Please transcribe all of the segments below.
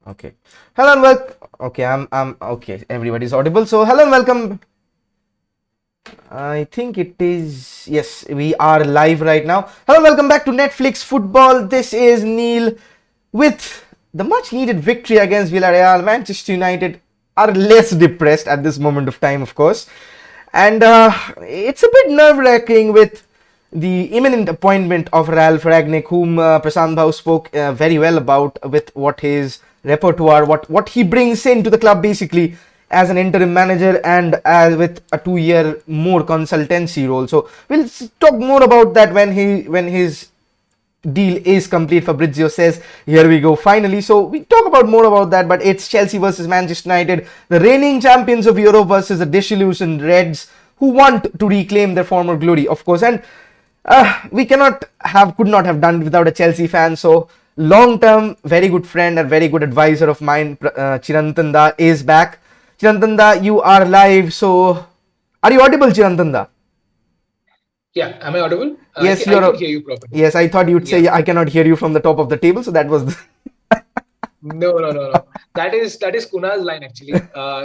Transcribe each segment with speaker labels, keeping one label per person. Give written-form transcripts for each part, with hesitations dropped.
Speaker 1: Okay. Hello and welcome. Okay, I'm okay. Everybody's audible. So hello and welcome. I think it is. Yes, we are live right now. Hello and welcome back to Netflix Football. This is Neil with the much needed victory against Villarreal. Manchester United are less depressed at this moment of time, of course. And it's a bit nerve-wracking with the imminent appointment of Ralph Rangnick, whom Prasant Bhau spoke very well about with what his repertoire, what he brings into the club basically as an interim manager and as with a 2-year more consultancy role. So we'll talk more about that when his deal is complete. Fabrizio says, here we go, finally. So we talk about more about that, but it's Chelsea versus Manchester United, the reigning champions of Europe versus the disillusioned Reds who want to reclaim their former glory, of course. And we could not have done it without a Chelsea fan. So long-term, very good friend and very good advisor of mine, Chirantanda, is back. Chirantanda, you are live. So are you audible, Chirantanda?
Speaker 2: Yeah, am I audible?
Speaker 1: Yes,
Speaker 2: I can hear you properly.
Speaker 1: Yes, I thought you'd say I cannot hear you from the top of the table, so that was
Speaker 2: No. That is Kunal's line actually.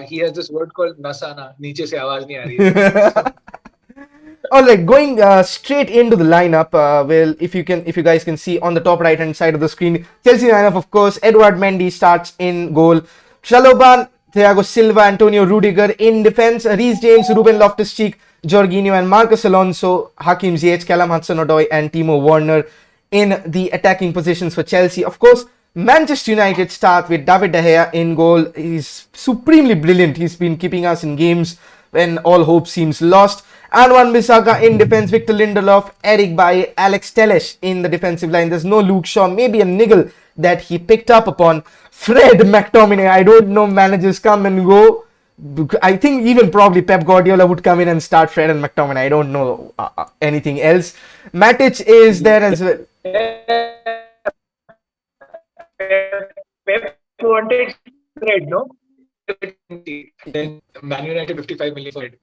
Speaker 2: He has this word called nasana. Niche se awaaz nahi aa rahi hai.
Speaker 1: All right, going straight into the lineup. Well, if you guys can see on the top right hand side of the screen, Chelsea lineup, of course. Edouard Mendy starts in goal. Chalobah, Thiago Silva, Antonio Rudiger in defense. Reece James, Ruben Loftus-Cheek, Jorginho and Marcos Alonso, Hakim Ziyech, Callum Hudson-Odoi and Timo Werner in the attacking positions for Chelsea. Of course, Manchester United start with David De Gea in goal. He's supremely brilliant. He's been keeping us in games when all hope seems lost. Anwan Bissaka in defense, Victor Lindelof, Eric Bailly, Alex Telles in the defensive line. There's no Luke Shaw, maybe a niggle that he picked up upon. Fred McTominay, I don't know, managers come and go. I think even probably Pep Guardiola would come in and start Fred and McTominay. I don't know anything else. Matic is there as well.
Speaker 2: Pep wanted Fred, no? Then Man United 55 million for it.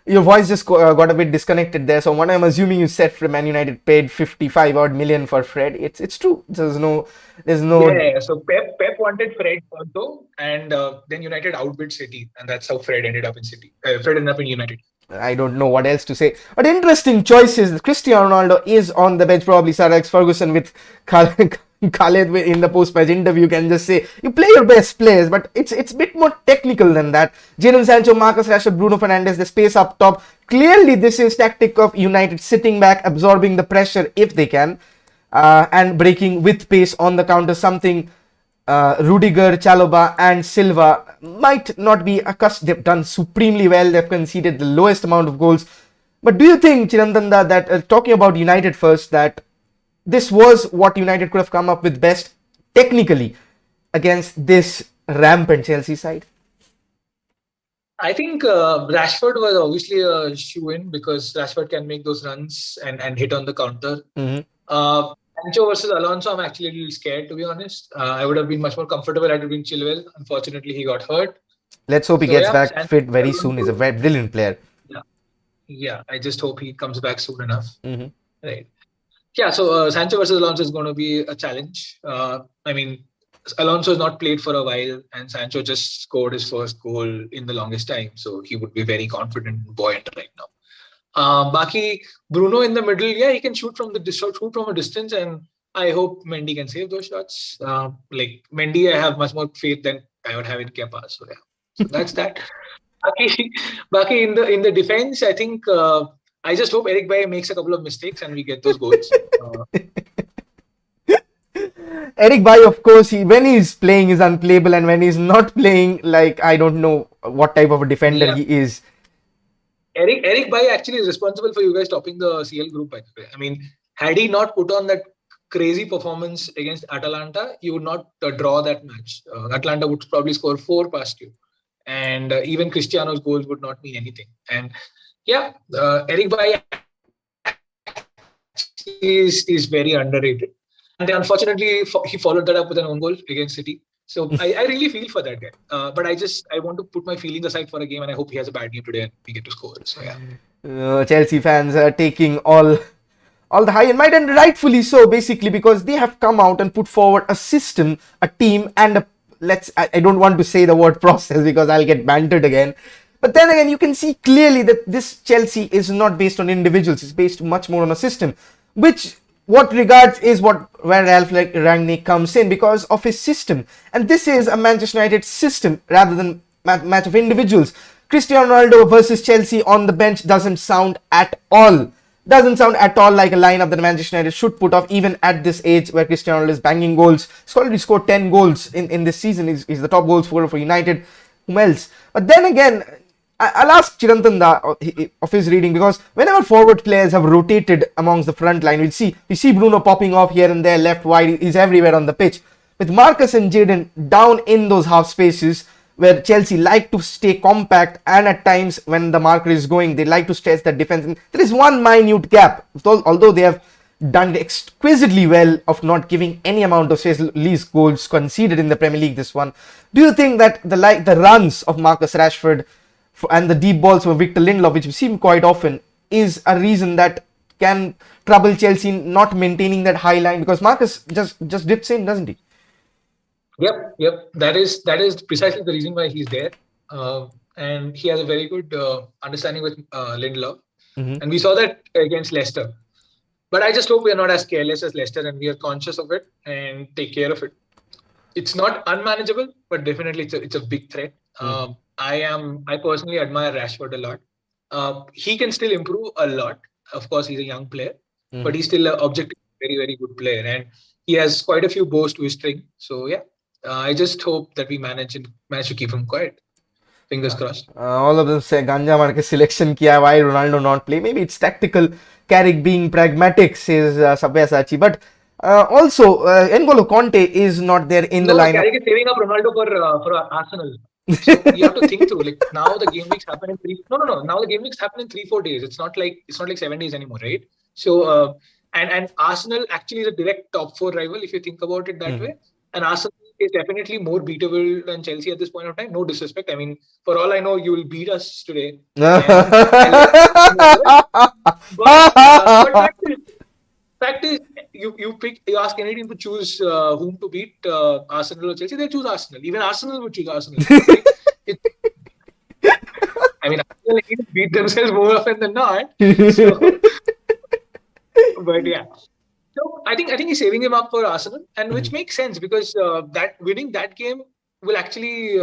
Speaker 1: Your voice just got a bit disconnected there. So what I'm assuming you said Man United paid 55 odd million for Fred. It's true. There's no.
Speaker 2: Yeah. So Pep wanted Fred also, and then United outbid City, and that's how Fred ended up in City. Fred ended up in United.
Speaker 1: I don't know what else to say. But interesting choices. Cristiano Ronaldo is on the bench. Probably Sir Alex Ferguson with Khaled in the post-match interview can just say, you play your best players, but it's a bit more technical than that. Jadon Sancho, Marcus Rashford, Bruno Fernandes, the space up top. Clearly, this is tactic of United sitting back, absorbing the pressure if they can, and breaking with pace on the counter. Something Rudiger, Chalobah and Silva might not be accustomed. They've done supremely well. They've conceded the lowest amount of goals. But do you think, Chirantanda, that talking about United first, that this was what United could have come up with best technically against this rampant Chelsea side?
Speaker 2: I think Rashford was obviously a shoe-in because Rashford can make those runs and hit on the counter. Sancho versus Alonso, I'm actually a little scared, to be honest. I would have been much more comfortable had it been Chilwell. Unfortunately, he got hurt.
Speaker 1: Let's hope he gets back fit very soon. He's a very brilliant player.
Speaker 2: Yeah. I just hope he comes back soon enough. Right. Yeah, so Sancho versus Alonso is going to be a challenge. I mean, Alonso has not played for a while, and Sancho just scored his first goal in the longest time. So he would be very confident and buoyant right now. Baki, Bruno in the middle, yeah, he can shoot from a distance, and I hope Mendy can save those shots. Like Mendy, I have much more faith than I would have in Kepa. So yeah, so that's that. Baki in the defense, I think I just hope Eric Bailly makes a couple of mistakes and we get those goals.
Speaker 1: Eric Bailly, of course, when he's playing is unplayable, and when he's not playing, like, I don't know what type of a defender he is.
Speaker 2: Eric Bailly actually is responsible for you guys topping the CL group, by the way. I mean, had he not put on that crazy performance against Atalanta, you would not draw that match. Atalanta would probably score 4 past you. And even Cristiano's goals would not mean anything. And yeah, Eric Bailly is very underrated. And unfortunately, he followed that up with an own goal against City. So I really feel for that guy. But I want to put my feelings aside for a game, and I hope he has a bad game today and we get to score. So yeah.
Speaker 1: Chelsea fans are taking all all the high and might, and rightfully so, basically, because they have come out and put forward a system, a team, and I don't want to say the word process because I'll get bantered again. But then again, you can see clearly that this Chelsea is not based on individuals. It's based much more on a system, which what regards is where Ralph Rangnick comes in because of his system. And this is a Manchester United system rather than match of individuals. Cristiano Ronaldo versus Chelsea on the bench doesn't sound at all like a lineup that Manchester United should put off, even at this age where Cristiano Ronaldo is banging goals. He's already scored 10 goals in this season. He's the top goal scorer for United. Whom else? But then again, I'll ask Chirantan of his reading, because whenever forward players have rotated amongst the front line, we see Bruno popping off here and there, left, wide, he's everywhere on the pitch. With Marcus and Jadon down in those half spaces, where Chelsea like to stay compact, and at times when the marker is going, they like to stretch that defense. And there is one minute gap, although they have done it exquisitely well of not giving any amount of space, least goals conceded in the Premier League this one. Do you think that the runs of Marcus Rashford and the deep balls for Victor Lindelof, which we see quite often, is a reason that can trouble Chelsea not maintaining that high line? Because Marcus just dips in, doesn't he?
Speaker 2: Yep. That is precisely the reason why he's there. And he has a very good understanding with Lindelof. Mm-hmm. And we saw that against Leicester. But I just hope we are not as careless as Leicester, and we are conscious of it and take care of it. It's not unmanageable, but definitely it's a big threat. I personally admire Rashford a lot. He can still improve a lot. Of course, he's a young player, but he's still an objectively very, very good player. And he has quite a few bows to his string. So, yeah, I just hope that we manage to keep him quiet. Fingers crossed.
Speaker 1: All of them say Ganja Marke selection kiya, why Ronaldo not play? Maybe it's tactical. Carrick being pragmatic, says Sabyasachi. But also, N'Golo Conte is not there in the lineup.
Speaker 2: Carrick is saving up Ronaldo for Arsenal. So you have to think through. Like, now the game weeks happen in 3. No. Now the game weeks happen in 3-4 days. It's not like 7 days anymore, right? So and Arsenal actually is a direct top 4 rival if you think about it that way. And Arsenal is definitely more beatable than Chelsea at this point of time. No disrespect. I mean, for all I know, you will beat us today. But fact is, you ask any team to choose whom to beat, Arsenal or Chelsea, they choose Arsenal. Even Arsenal would choose Arsenal. I mean, Arsenal beat themselves more often than not. So, but yeah. So I think he's saving him up for Arsenal, and which makes sense because that winning that game will actually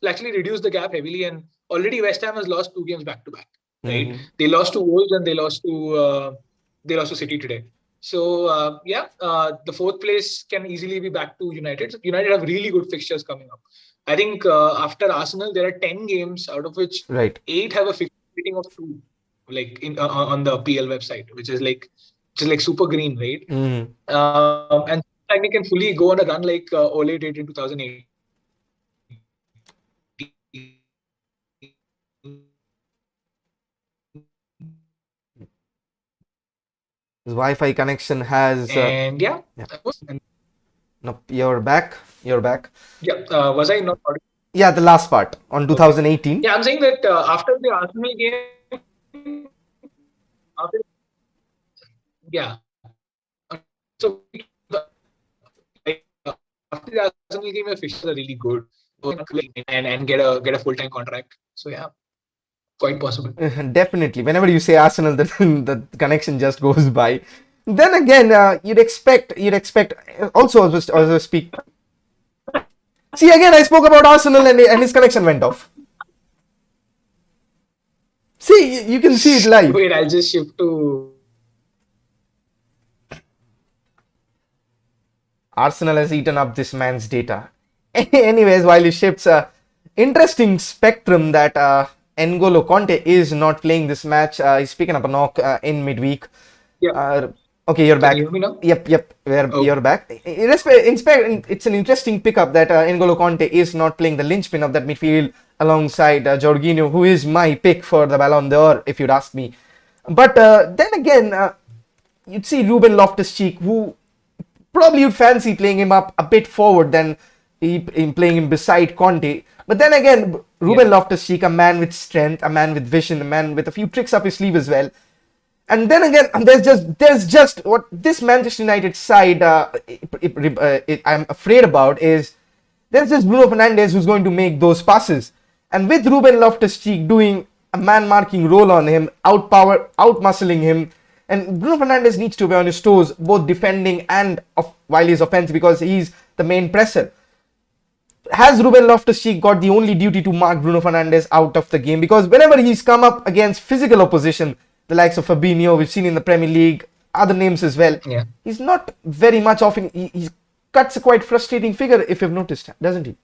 Speaker 2: reduce the gap heavily. And already West Ham has lost 2 games back to back. Right? They lost to Wolves and they lost to City today. So the 4th place can easily be back to United. United have really good fixtures coming up. I think after Arsenal, there are 10 games out of which 8 have a fixture rating of 2, like on the PL website, which is like super green, right? And they can fully go on a run like Ole did in 2008.
Speaker 1: His Wi-Fi connection has...
Speaker 2: and yeah.
Speaker 1: No, you're back. Yeah,
Speaker 2: was I not audible?
Speaker 1: Yeah, the last part on 2018.
Speaker 2: Yeah, I'm saying that after the Arsenal game... So after the Arsenal game, the fixtures are really good and get a full-time contract. So yeah, quite possible.
Speaker 1: Definitely. Whenever you say Arsenal, the connection just goes by. Then again, you'd expect. Also, as I speak. See, again, I spoke about Arsenal and his connection went off. See, you can see it live.
Speaker 2: Wait, I'll just shift to...
Speaker 1: Arsenal has eaten up this man's data. Anyways, while he shifts, interesting spectrum that N'Golo Conte is not playing this match. He's picking up a knock in midweek.
Speaker 2: Yeah.
Speaker 1: Okay, you're back.
Speaker 2: Can you hear me now?
Speaker 1: Yep. You're back. It's an interesting pickup that N'Golo Conte is not playing the linchpin of that midfield alongside Jorginho, who is my pick for the Ballon d'Or, if you'd ask me. But then again, you'd see Ruben Loftus-Cheek, who probably you'd fancy playing him up a bit forward than playing him beside Conte. But then again, Ruben Loftus-Cheek, a man with strength, a man with vision, a man with a few tricks up his sleeve as well. And then again, there's just what this Manchester United side I'm afraid about is there's this Bruno Fernandes who's going to make those passes, and with Ruben Loftus-Cheek doing a man-marking role on him, out-muscling him, and Bruno Fernandes needs to be on his toes, both defending and while he's offensive, because he's the main presser. Has Ruben Loftus-Cheek got the only duty to mark Bruno Fernandes out of the game? Because whenever he's come up against physical opposition, the likes of FIRMINO, we've seen in the Premier League, other names as well, he's not very much off. He cuts a quite frustrating figure, if you've noticed, doesn't he?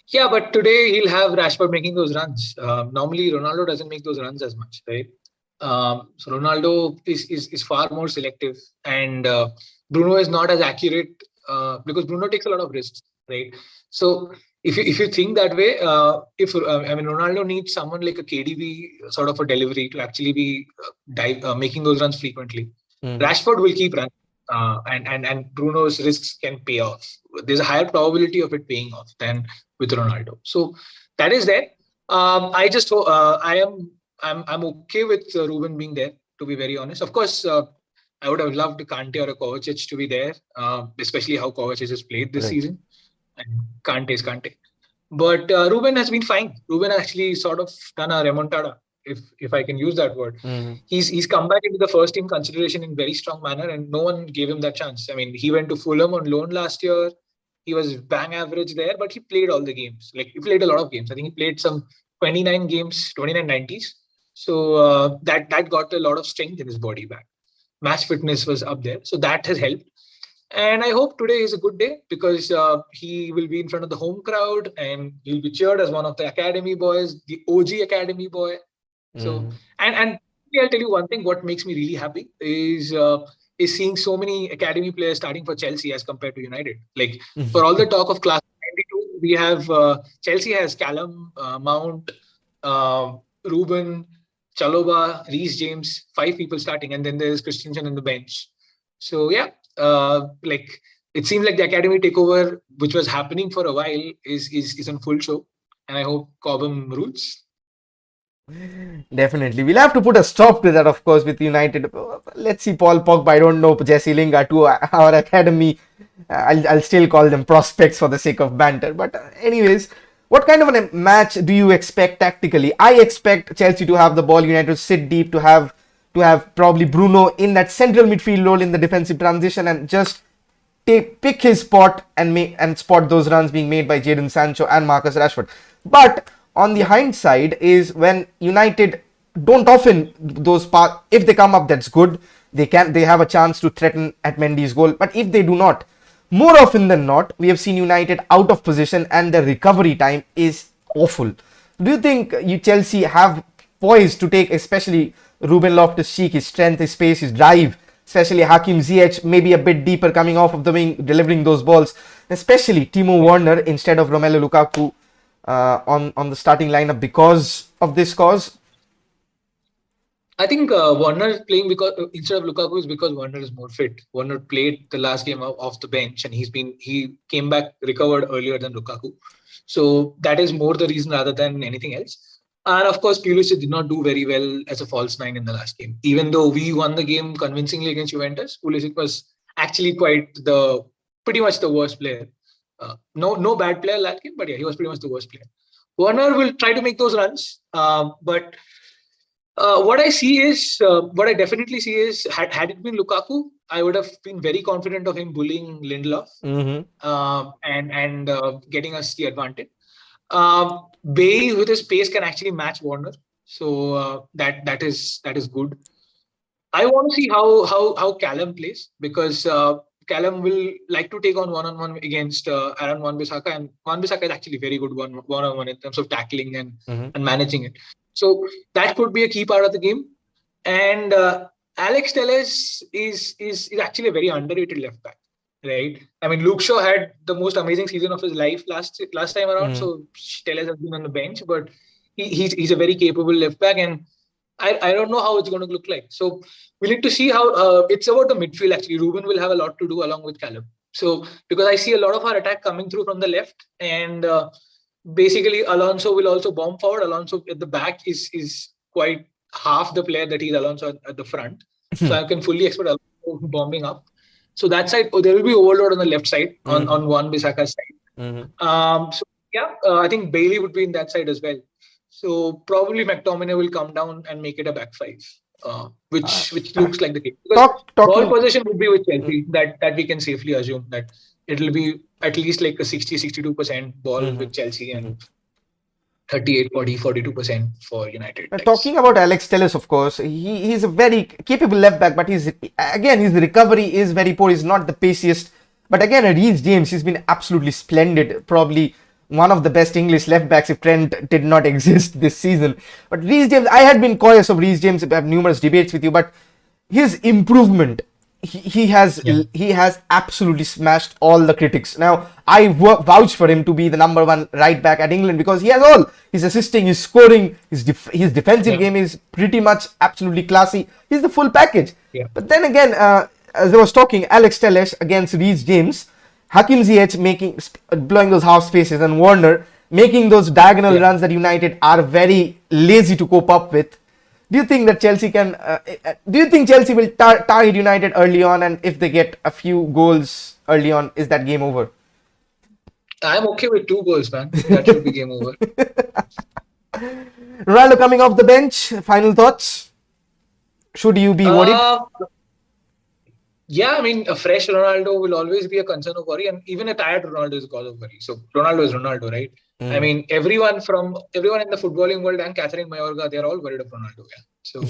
Speaker 2: Yeah, but today he'll have Rashford making those runs. Normally, Ronaldo doesn't make those runs as much, right? So Ronaldo is far more selective, and Bruno is not as accurate because Bruno takes a lot of risks, right? So if you think that way, Ronaldo needs someone like a KDB sort of a delivery to actually be making those runs frequently. Rashford will keep running, and Bruno's risks can pay off. There's a higher probability of it paying off than with Ronaldo. So that is there. I just I'm okay with Ruben being there, to be very honest. Of course, I would have loved Kante or a Kovacic to be there, especially how Kovacic has played this season. And Kante is Kante. But Ruben has been fine. Ruben actually sort of done a remontada, if I can use that word. He's come back into the first team consideration in very strong manner, and no one gave him that chance. I mean, he went to Fulham on loan last year. He was bang average there, but he played all the games. Like, he played a lot of games. I think he played some 29 games, 29 90s. So that got a lot of strength in his body back. Match fitness was up there. So that has helped. And I hope today is a good day because he will be in front of the home crowd and he'll be cheered as one of the academy boys, the OG academy boy. So, and I'll tell you one thing, what makes me really happy is seeing so many academy players starting for Chelsea as compared to United. Like, for all the talk of class 92, we have Chelsea has Callum, Mount, Ruben, Chalobah, Reece James, 5 people starting, and then there's Christensen on the bench. So yeah, like, it seems like the academy takeover, which was happening for a while, is on full show, and I hope Cobham rules.
Speaker 1: Definitely. We'll have to put a stop to that, of course, with United. Let's see Paul Pogba, I don't know, Jesse Lingard to our academy. I'll still call them prospects for the sake of banter. But anyways, what kind of a match do you expect tactically? I expect Chelsea to have the ball, United to sit deep, to have probably Bruno in that central midfield role in the defensive transition and just pick his spot and spot those runs being made by Jadon Sancho and Marcus Rashford. But on the hindsight is when United don't often those if they come up, that's good. They have a chance to threaten at Mendy's goal. But if they do not, more often than not, we have seen United out of position and the recovery time is awful. Do you think Chelsea have poised to take, especially Ruben Loftus-Cheek, his strength, his pace, his drive, especially Hakim Ziyech, maybe a bit deeper coming off of the wing, delivering those balls, especially Timo Werner instead of Romelu Lukaku on the starting lineup because of this cause?
Speaker 2: I think Werner playing instead of Lukaku is because Werner is more fit. Werner played the last game off the bench and he came back recovered earlier than Lukaku. So that is more the reason rather than anything else. And of course, Pulisic did not do very well as a false nine in the last game. Even though we won the game convincingly against Juventus, Pulisic was actually pretty much the worst player. No bad player last game, but yeah, he was pretty much the worst player. Werner will try to make those runs, but what I definitely see is, had it been Lukaku, I would have been very confident of him bullying Lindelof and getting us the advantage. Bailey with his pace can actually match Werner, so that is good. I want to see how Callum plays because Callum will like to take on one-on-one against Aaron Wan-Bissaka, and Wan-Bissaka is actually very good one-on-one in terms of tackling and managing it. So that could be a key part of the game. And Alex Telles is actually a very underrated left back, right? I mean, Luke Shaw had the most amazing season of his life last time around. So Telles has been on the bench, but he's a very capable left back, and I don't know how it's going to look like. So we need to see how it's about the midfield. Actually, Ruben will have a lot to do along with Callum. So because I see a lot of our attack coming through from the left, and basically Alonso will also bomb forward. Alonso at the back is quite half the player that he's Alonso at the front. So I can fully expect Alonso bombing up. So that side, there will be overload on the left side, on Wan-Bissaka's side. So yeah, I think Bailey would be in that side as well. So probably McTominay will come down and make it a back five, which looks like the case. Because ball possession would be with Chelsea, that we can safely assume that it'll be at least like a 60-62% ball with Chelsea and 38-42% for United.
Speaker 1: Talking about Alex Telles, of course, he's a very capable left back, but his recovery is very poor. He's not the paciest. But again, Reece James, he's been absolutely splendid. Probably one of the best English left backs if Trent did not exist this season. But Reece James, I had been cautious of Reece James. I have numerous debates with you, but his improvement, he has absolutely smashed all the critics. Now, I vouch for him to be the number one right back at England because he has all. He's assisting, he's scoring, his defensive game is pretty much absolutely classy. He's the full package. But then again, as I was talking, Alex Telles against Reece James, Hakim Ziyech blowing those half spaces, and Werner making those diagonal runs that United are very lazy to cope up with. Do you think that Chelsea can? Do you think Chelsea will target United early on, and if they get a few goals early on, is that game over?
Speaker 2: I'm okay with 2 goals, man. That should be game over.
Speaker 1: Ronaldo coming off the bench. Final thoughts? Should you be worried?
Speaker 2: Yeah, I mean, a fresh Ronaldo will always be a concern of worry, and even a tired Ronaldo is a cause of worry. So Ronaldo is Ronaldo, right? I mean, everyone in the footballing world and Catherine Mayorga, they're all worried of Ronaldo. Yeah. So.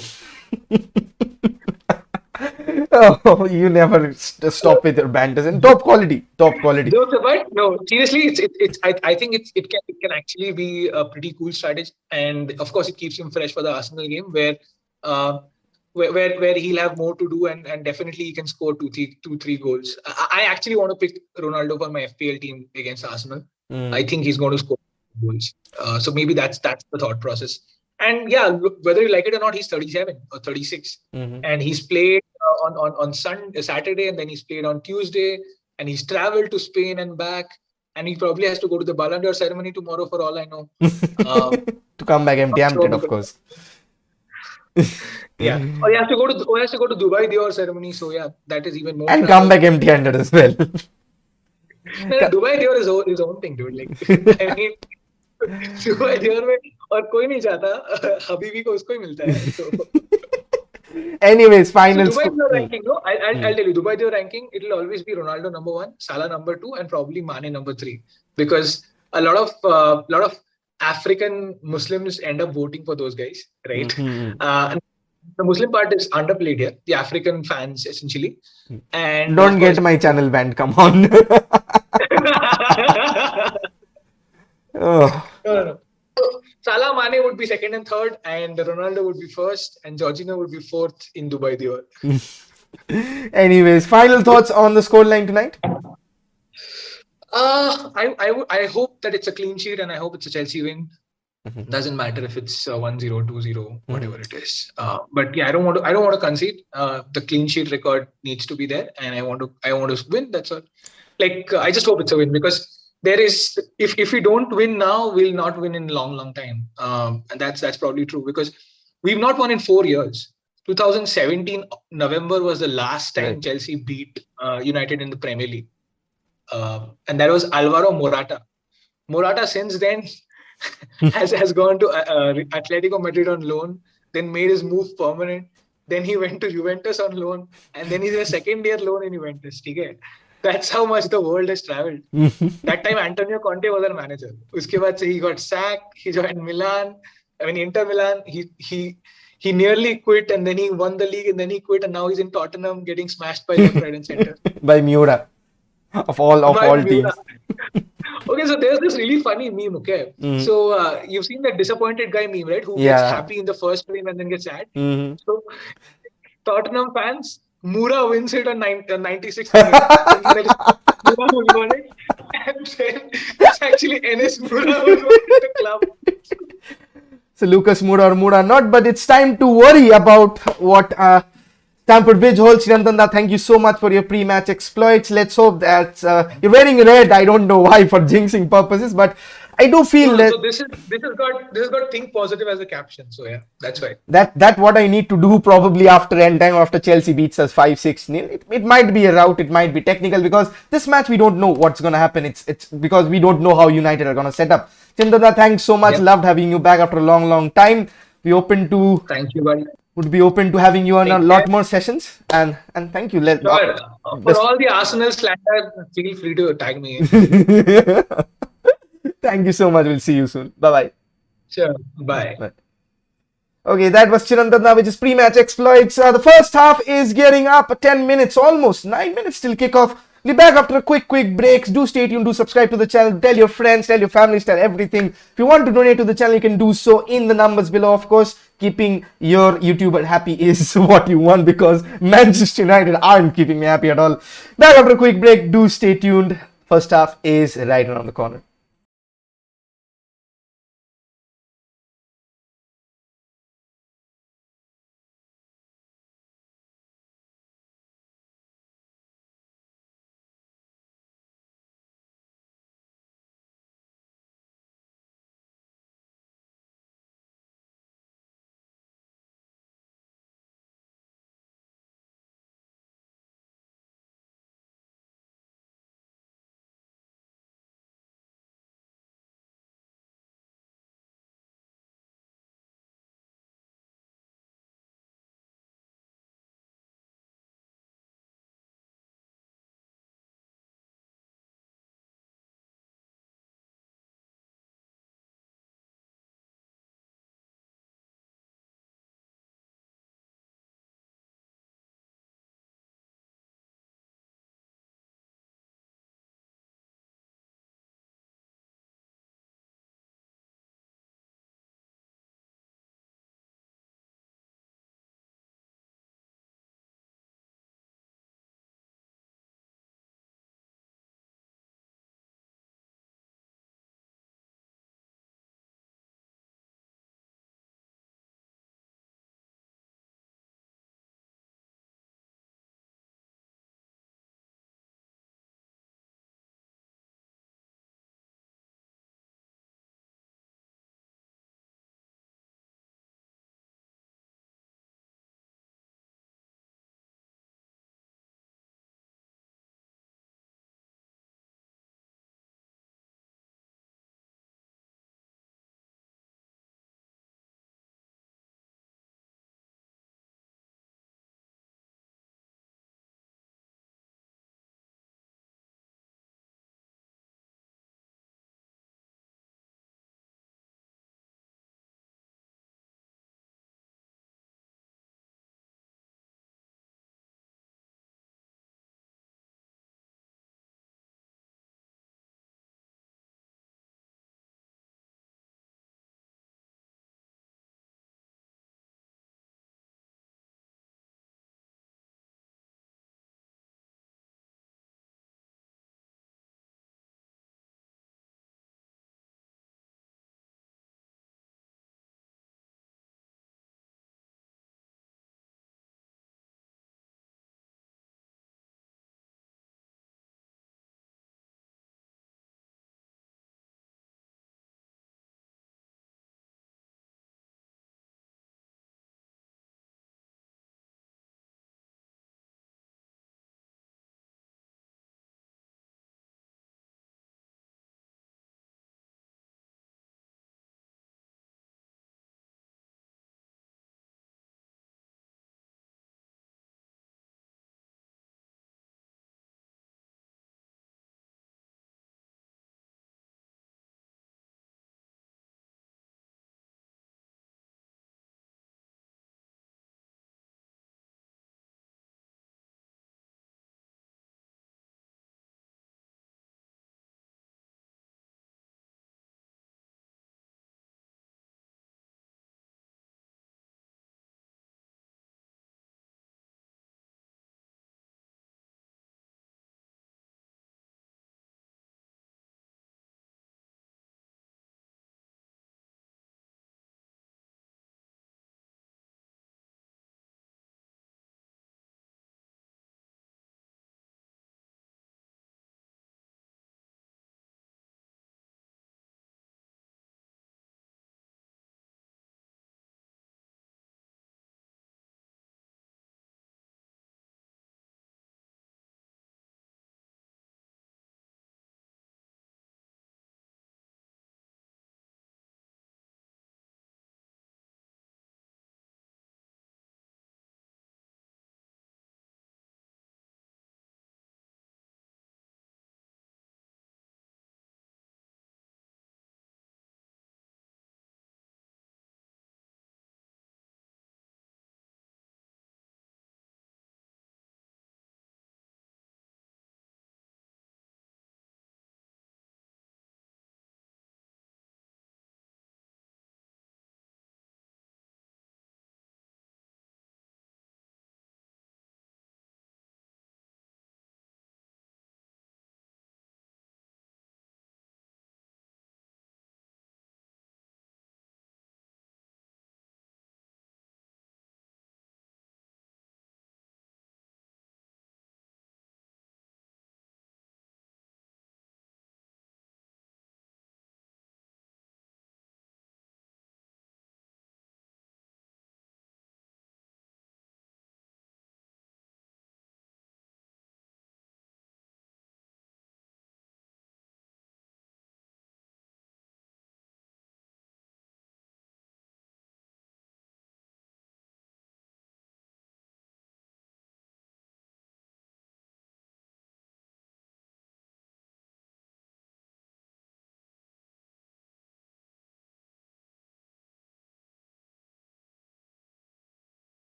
Speaker 1: Oh, you never stop with your banters and top quality.
Speaker 2: No, seriously, I think it can actually be a pretty cool strategy, and of course, it keeps him fresh for the Arsenal game where he'll have more to do, and definitely he can score 2-3 goals. I actually want to pick Ronaldo for my FPL team against Arsenal. I think he's going to score goals. So maybe that's the thought process. And yeah, whether you like it or not, he's 37 or 36, and he's played on Saturday, and then he's played on Tuesday, and he's traveled to Spain and back, and he probably has to go to the Ballon d'Or ceremony tomorrow, for all I know.
Speaker 1: To come back empty-handed, of course.
Speaker 2: Yeah, or he has to go to Dubai Dior ceremony. So yeah, that is even more.
Speaker 1: And come back empty-handed as well.
Speaker 2: Dubai Dior is his own thing, dude. Like, I mean, Dubai Dior में और कोई नहीं जाता, हबीबी को उसको ही मिलता है.
Speaker 1: Anyways, final.
Speaker 2: So Dubai Dior ranking, no, I'll tell you, Dubai Dior ranking, it'll always be Ronaldo number 1, Salah number 2, and probably Mane number 3, because a lot of African Muslims end up voting for those guys, right? And the Muslim part is underplayed here, the African fans essentially. And
Speaker 1: don't get my channel banned, come on.
Speaker 2: No. Salah, Mane would be 2nd and 3rd, and Ronaldo would be 1st, and Jorginho would be 4th in Dubai Dior.
Speaker 1: Anyways, final thoughts on the scoreline tonight?
Speaker 2: I hope that it's a clean sheet, and I hope it's a Chelsea win. Doesn't matter if it's 1-0, 2-0, whatever it is. But yeah, I don't want to concede. The clean sheet record needs to be there, and I want to win. That's all. Like, I just hope it's a win, because there is, if we don't win now, we'll not win in a long time. And that's probably true, because we've not won in 4 years. 2017 November was the last time Chelsea beat United in the Premier League. And that was Alvaro Morata. Morata since then has gone to Atletico Madrid on loan, then made his move permanent. Then he went to Juventus on loan, and then he's a second-year loan in Juventus. Okay? That's how much the world has traveled. That time Antonio Conte was our manager. Uske baad he got sacked. He joined Inter Milan. He nearly quit, and then he won the league, and then he quit, and now he's in Tottenham getting smashed by left, right, and center.
Speaker 1: By Miura. Of all teams.
Speaker 2: Okay, so there's this really funny meme, okay? So you've seen that disappointed guy meme, right? Who gets happy in the first frame and then gets sad. So Tottenham fans, Moura wins it on 96 minutes. And then it's actually Enes Moura who won the club.
Speaker 1: So Lucas Moura or Moura not, but it's time to worry about what Stamford Bridge holds. Shirantanda, thank you so much for your pre-match exploits. Let's hope that you're wearing red. I don't know why, for jinxing purposes, but I do feel that
Speaker 2: So this has got think positive as a caption. So yeah, that's right.
Speaker 1: That what I need to do probably after end time, after Chelsea beats us 5-6 nil. It might be a rout, it might be technical, because this match we don't know what's gonna happen. It's because we don't know how United are gonna set up. Chandana, thanks so much.
Speaker 2: Yep.
Speaker 1: Loved having you back after a long time. We open to
Speaker 2: Thank you, buddy.
Speaker 1: would be open to having you on a
Speaker 2: Take
Speaker 1: lot
Speaker 2: care.
Speaker 1: more sessions. And thank you.
Speaker 2: Sure. For all the Arsenal slander, feel free to tag me.
Speaker 1: Thank you so much. We'll see you soon. Bye.
Speaker 2: Sure. Bye.
Speaker 1: Okay, that was Chirantana, which is pre-match exploits. The first half is getting up 10 minutes, almost 9 minutes till kickoff. We'll be back after a quick breaks. Do stay tuned, do subscribe to the channel, tell your friends, tell your families, tell everything. If you want to donate to the channel, you can do so in the numbers below. Of course, keeping your YouTuber happy is what you want, because Manchester United aren't keeping me happy at all. Back after a quick break. Do stay tuned. First half is right around the corner.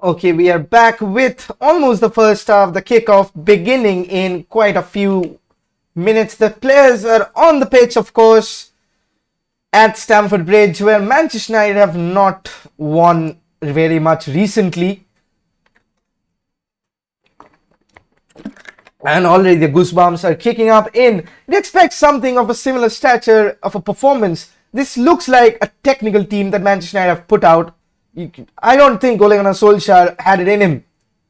Speaker 1: Okay, we are back with almost the first half, the kickoff beginning in quite a few minutes. The players are on the pitch, of course, at Stamford Bridge, where Manchester United have not won very much recently. And already the goosebumps are kicking up in. You'd expect something of a similar stature of a performance. This looks like a technical team that Manchester United have put out. I don't think Ole Gunnar Solskjaer had it in him,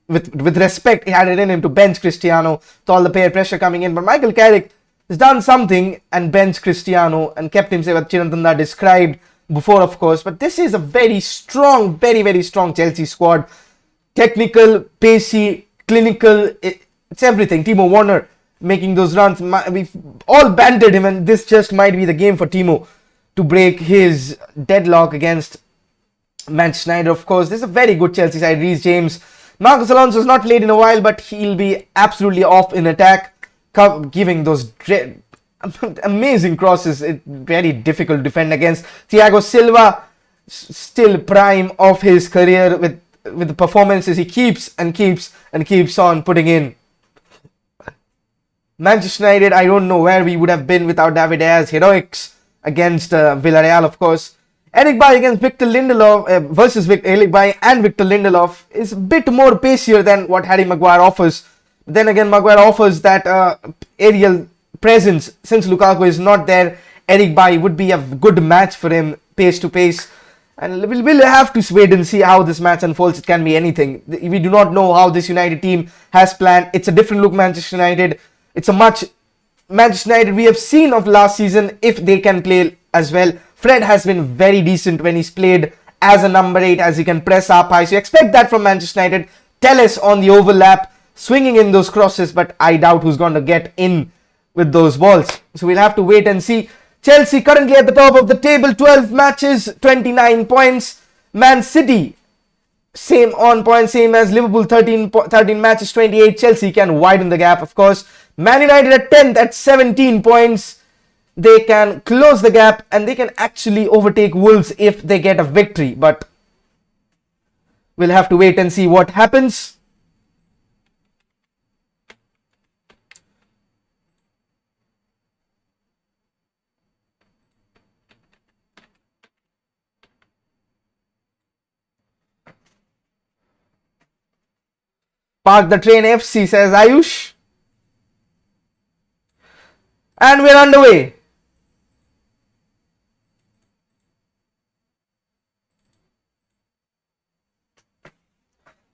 Speaker 1: with respect, he had it in him to bench Cristiano with all the peer pressure coming in. But Michael Carrick has done something and benched Cristiano and kept himself, as Chirantanda described before, of course. But this is a very strong, very strong Chelsea squad. Technical, pacey, clinical, it's everything. Timo Werner making those runs. We've all banded him, and this just might be the game for Timo to break his deadlock against Manchester United. Of course, this is a very good Chelsea side. Reece James, Marcos Alonso has not played in a while, but he'll be absolutely off in attack, giving those amazing crosses. It's very difficult to defend against. Thiago Silva, still prime of his career with the performances he keeps on putting in. Manchester United, I don't know where we would have been without David Dea's heroics against Villarreal, of course. Eric Bailly against Victor Lindelof versus Eric Bailly and Victor Lindelof is a bit more pacier than what Harry Maguire offers. Then again, Maguire offers that aerial presence. Since Lukaku is not there, Eric Bailly would be a good match for him, pace to pace. And we'll have to wait and see how this match unfolds. It can be anything. We do not know how this United team has planned. It's a different look Manchester United. It's a much Manchester United we have seen of last season if they can play as well. Fred has been very decent when he's played as a number 8, as he can press up high. So you expect that from Manchester United. Telles on the overlap, swinging in those crosses, but I doubt who's going to get in with those balls. So we'll have to wait and see. Chelsea currently at the top of the table, 12 matches, 29 points. Man City, same on points, same as Liverpool, 13 matches, 28. Chelsea can widen the gap, of course. Man United at 10th at 17 points. They can close the gap and they can actually overtake Wolves if they get a victory. But we'll have to wait and see what happens. Park the train FC, says Ayush. And we're underway.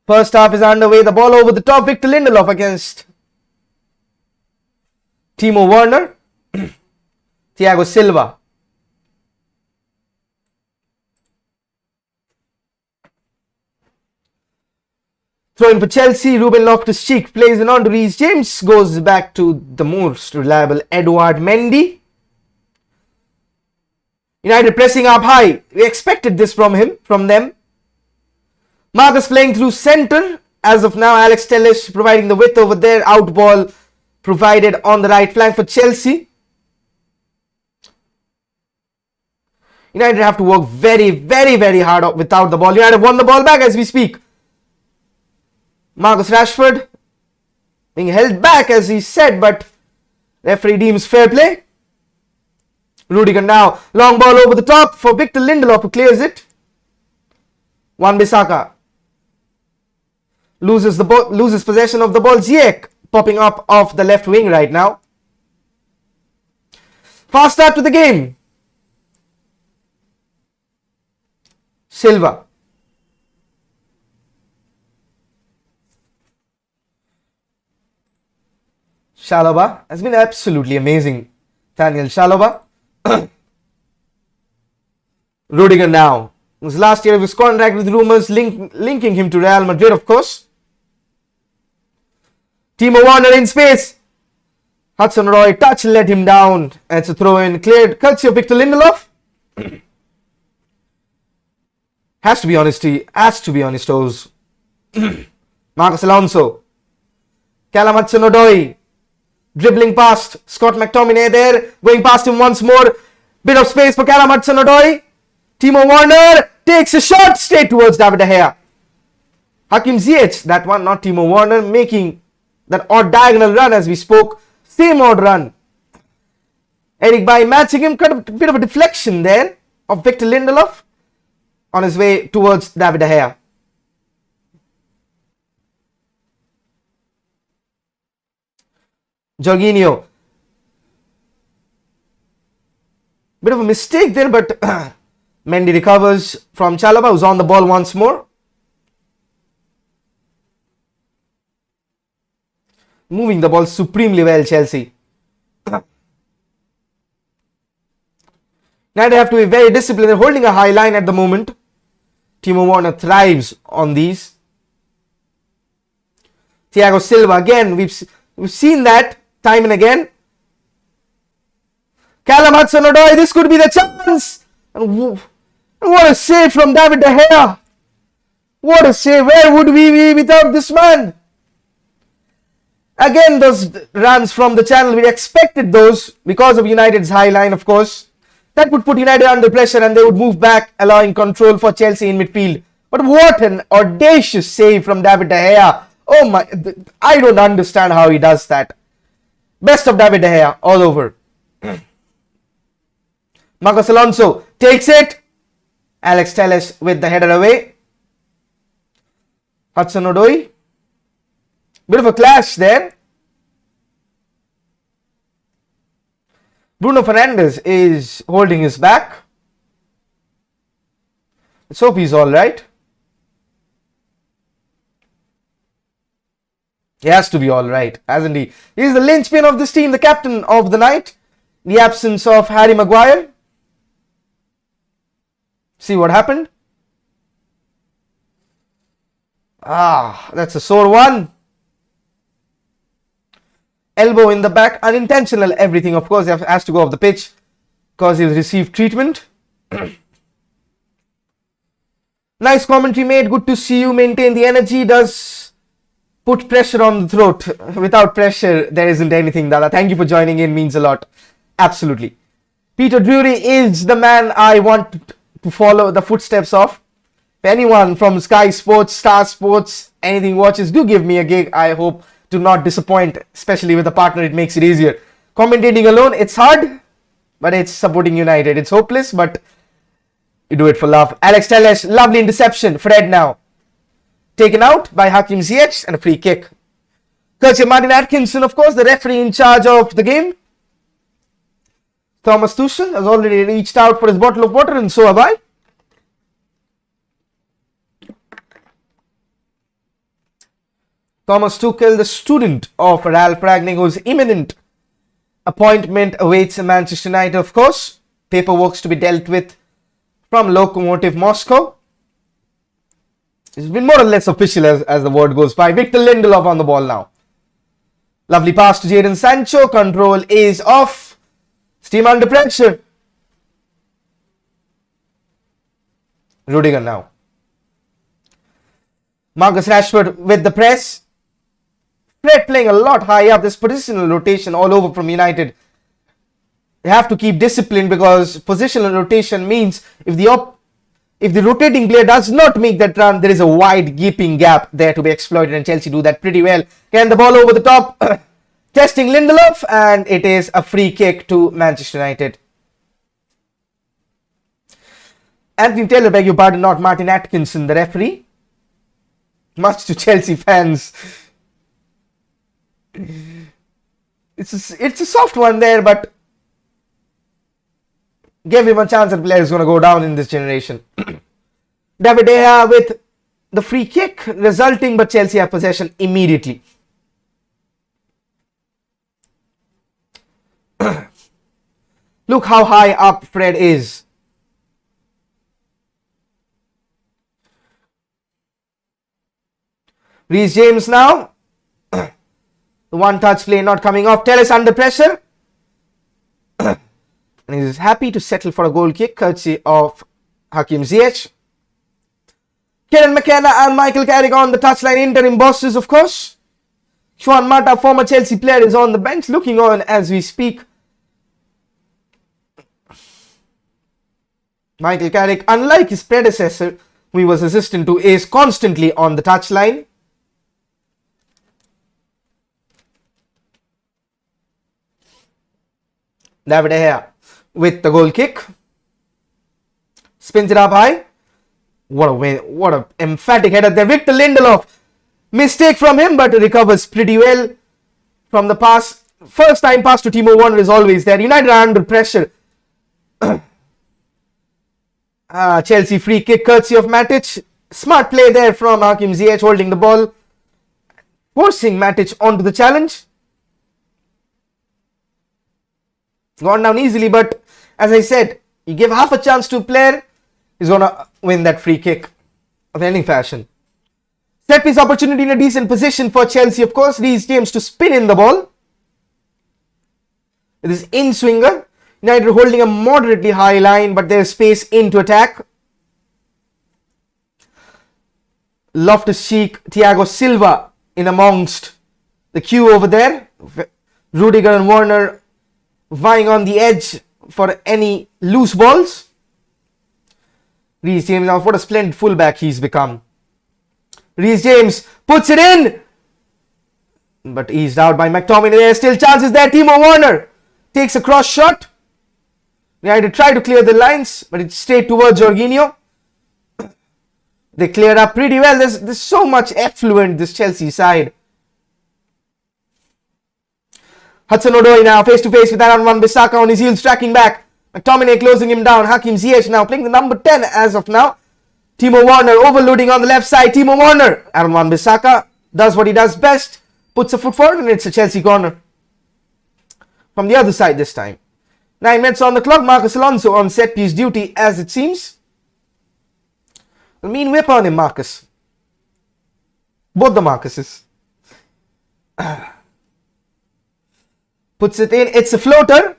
Speaker 1: First half is underway. The ball over the top. Victor Lindelof against Timo Werner. Thiago Silva. Throw in for Chelsea. Ruben Loftus-Cheek plays it on to Reece James. Goes back to the most reliable Edouard Mendy. United pressing up high. We expected this from them. Marcus playing through centre. As of now, Alex Telles providing the width over there. Out ball provided on the right flank for Chelsea. United have to work very hard without the ball. United have won the ball back as we speak. Marcus Rashford being held back as he said, but referee deems fair play. Rudiger now. Long ball over the top for Victor Lindelof who clears it. Wan-Bissaka loses possession of the ball. Ziyech popping up off the left wing right now. Fast start to the game. Silva. Chalobah has been absolutely amazing. Daniel Chalobah. Rudiger now. It was last year of his contract with rumours linking him to Real Madrid, of course. Timo Werner in space. Hudson-Odoi touch let him down. It's a throw in cleared. Courtesy of Victor Lindelof. Has to be honest, Oz. Marcos Alonso. Callum Hudson-Odoi. Dribbling past Scott McTominay there. Going past him once more. Bit of space for Callum Hudson-Odoi. Timo Werner takes a shot straight towards David De Gea. Hakim Ziyech, that one, not Timo Werner, making that odd diagonal run as we spoke. Same odd run. Eric Bailly matching him, got a bit of a deflection there of Victor Lindelof on his way towards David De Gea. Jorginho. Bit of a mistake there, but Mendy recovers from Chalobah, who's on the ball once more. Moving the ball supremely well, Chelsea. Now they have to be very disciplined. They're holding a high line at the moment. Timo Werner thrives on these. Thiago Silva, again, we've seen that time and again. Callum Hudson-Odoi, this could be the chance. And what a save from David De Gea. What a save. Where would we be without this man? Again, those runs from the channel, we expected those because of United's high line, of course. That would put United under pressure and they would move back, allowing control for Chelsea in midfield. But what an audacious save from David De Gea. Oh my, I don't understand how he does that. Best of David De Gea all over. Marcos Alonso takes it. Alex Telles with the header away. Hudson-Odoi. Bit of a clash there. Bruno Fernandes is holding his back. Let's hope he's alright. He has to be alright, hasn't he? He's the linchpin of this team, the captain of the night. In the absence of Harry Maguire. See what happened? That's a sore one. Elbow in the back, unintentional, everything. Of course, he has to go off the pitch because he's received treatment. Nice commentary made. Good to see you maintain the energy. Does put pressure on the throat. Without pressure, there isn't anything, Dada. Thank you for joining in. Means a lot. Absolutely. Peter Drury is the man I want to follow the footsteps of. If anyone from Sky Sports, Star Sports, anything watches, do give me a gig. I hope to not disappoint, especially with a partner. It makes it easier. Commentating alone, it's hard, but it's supporting United. It's hopeless, but you do it for love. Alex Telles, lovely interception. Fred now taken out by Hakim Ziyech and a free kick. Courtesy of Martin Atkinson, of course, the referee in charge of the game. Thomas Tuchel has already reached out for his bottle of water, and so have I. Thomas Tuchel, the student of Ralph Rangnick, whose imminent appointment awaits Manchester United, of course. Paperwork's to be dealt with from Lokomotiv Moscow. It's been more or less official as the word goes by. Victor Lindelof on the ball now. Lovely pass to Jadon Sancho. Control is off. Steam under pressure. Rudiger now. Marcus Rashford with the press. Fred playing a lot high up. This positional rotation all over from United. They have to keep discipline because positional rotation means if the rotating player does not make that run, there is a wide gaping gap there to be exploited, and Chelsea do that pretty well. Can the ball over the top. Testing Lindelof, and it is a free kick to Manchester United. Anthony Taylor, beg your pardon, not Martin Atkinson, the referee. Much to Chelsea fans. It's a soft one there, but gave him a chance that player is going to go down in this generation. David De Gea with the free kick resulting, but Chelsea have possession immediately. Look how high up Fred is. Reece James now. The one touch play not coming off. Telles under pressure. And he's happy to settle for a goal kick courtesy of Hakim Ziyech. Kieran McKenna and Michael Carrick on the touchline, interim bosses, of course. Juan Mata, former Chelsea player, is on the bench looking on as we speak. Michael Carrick, unlike his predecessor, who he was assistant to, is constantly on the touchline. David De Gea with the goal kick. Spins it up high. What a win. What an emphatic header there. Victor Lindelof. Mistake from him, but recovers pretty well from the pass. First time pass to Timo Werner is always there. United are under pressure. Chelsea free kick courtesy of Matic. Smart play there from Hakim Ziyech holding the ball. Forcing Matic onto the challenge. Gone down easily, but as I said, you give half a chance to a player, he's going to win that free kick of any fashion. Set piece opportunity in a decent position for Chelsea, of course. Reece James to spin in the ball. With his in-swinger. United holding a moderately high line, but there's space into attack. Loftus-Cheek, Thiago Silva in amongst the queue over there. Rudiger and Werner vying on the edge for any loose balls. Reece James, now what a splendid fullback he's become. Reece James puts it in, but eased out by McTominay. There are still chances there. Timo Werner takes a cross shot. United try to clear the lines, but it's straight towards Jorginho. They cleared up pretty well. There's so much effluent, this Chelsea side. Hudson-Odoi now face to face with Aaron Wan-Bissaka on his heels, tracking back. McTominay closing him down. Hakim Ziyech now playing the number 10 as of now. Timo Werner overloading on the left side. Timo Werner. Aaron Wan-Bissaka does what he does best. Puts a foot forward and it's a Chelsea corner. From the other side this time. 9 minutes on the clock. Marcus Alonso on set piece duty as it seems. A mean whip on him, Marcus. Both the Marcuses. Puts it in. It's a floater.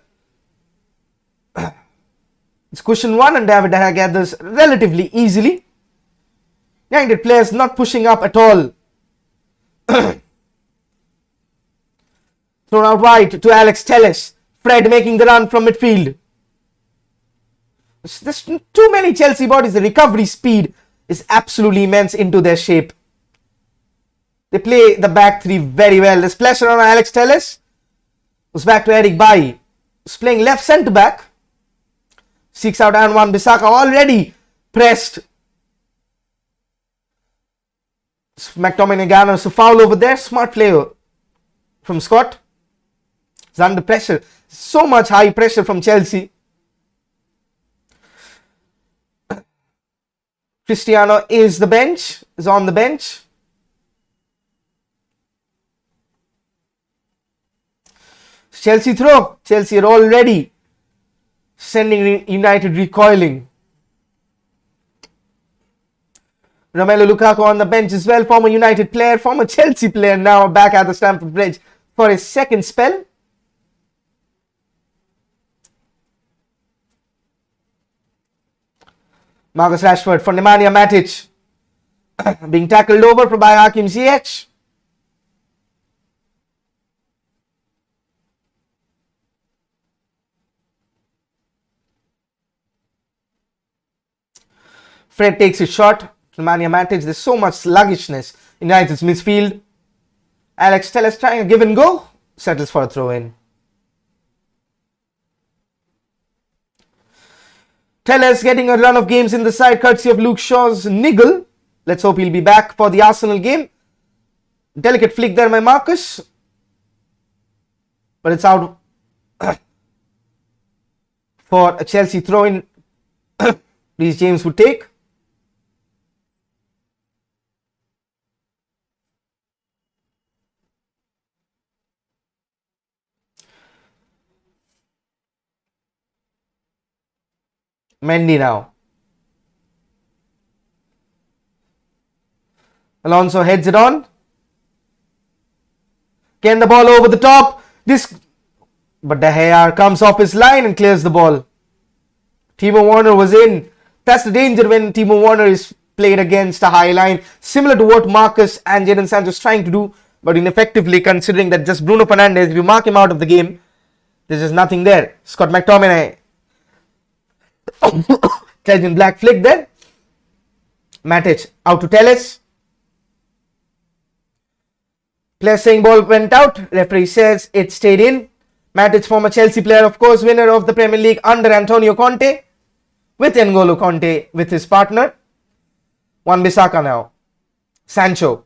Speaker 1: It's cushion one and David De Gea gathers relatively easily. United players not pushing up at all. Thrown out wide to Alex Telles. Fred making the run from midfield. There's too many Chelsea bodies. The recovery speed is absolutely immense into their shape. They play the back three very well. There's pressure on Alex Telles. Goes back to Eric Bailly. He's playing left centre back. Seeks out Aaron Wan-Bissaka, already pressed. McTominay garners a foul over there. Smart player from Scott. He's under pressure. So much high pressure from Chelsea. Cristiano is on the bench. Chelsea throw. Chelsea are already sending United recoiling. Romelu Lukaku on the bench as well. Former United player, former Chelsea player, now back at the Stamford Bridge for his second spell. Marcus Rashford for Nemanja Matic. Being tackled over by Hakim Ziyech. Fred takes his shot. Nemanja Matic. There's so much sluggishness in United's midfield. Alex Telles trying a give and go. Settles for a throw in. Telles getting a run of games in the side courtesy of Luke Shaw's niggle. Let's hope he'll be back for the Arsenal game. Delicate flick there by Marcus. But it's out for a Chelsea throw in. Reece James would take. Mendy now. Alonso heads it on. Again the ball over the top. But De Gea comes off his line and clears the ball. Timo Werner was in. That's the danger when Timo Werner is played against a high line. Similar to what Marcus and Jadon Sancho is trying to do. But ineffectively, considering that just Bruno Fernandes, if you mark him out of the game, there's just nothing there. Scott McTominay. Cajun black flick there. Matic out to Telles. Player saying ball went out. Referee says it stayed in. Matic, former Chelsea player, of course, winner of the Premier League under Antonio Conte, with N'Golo Conte with his partner. Wan-Bissaka now. Sancho.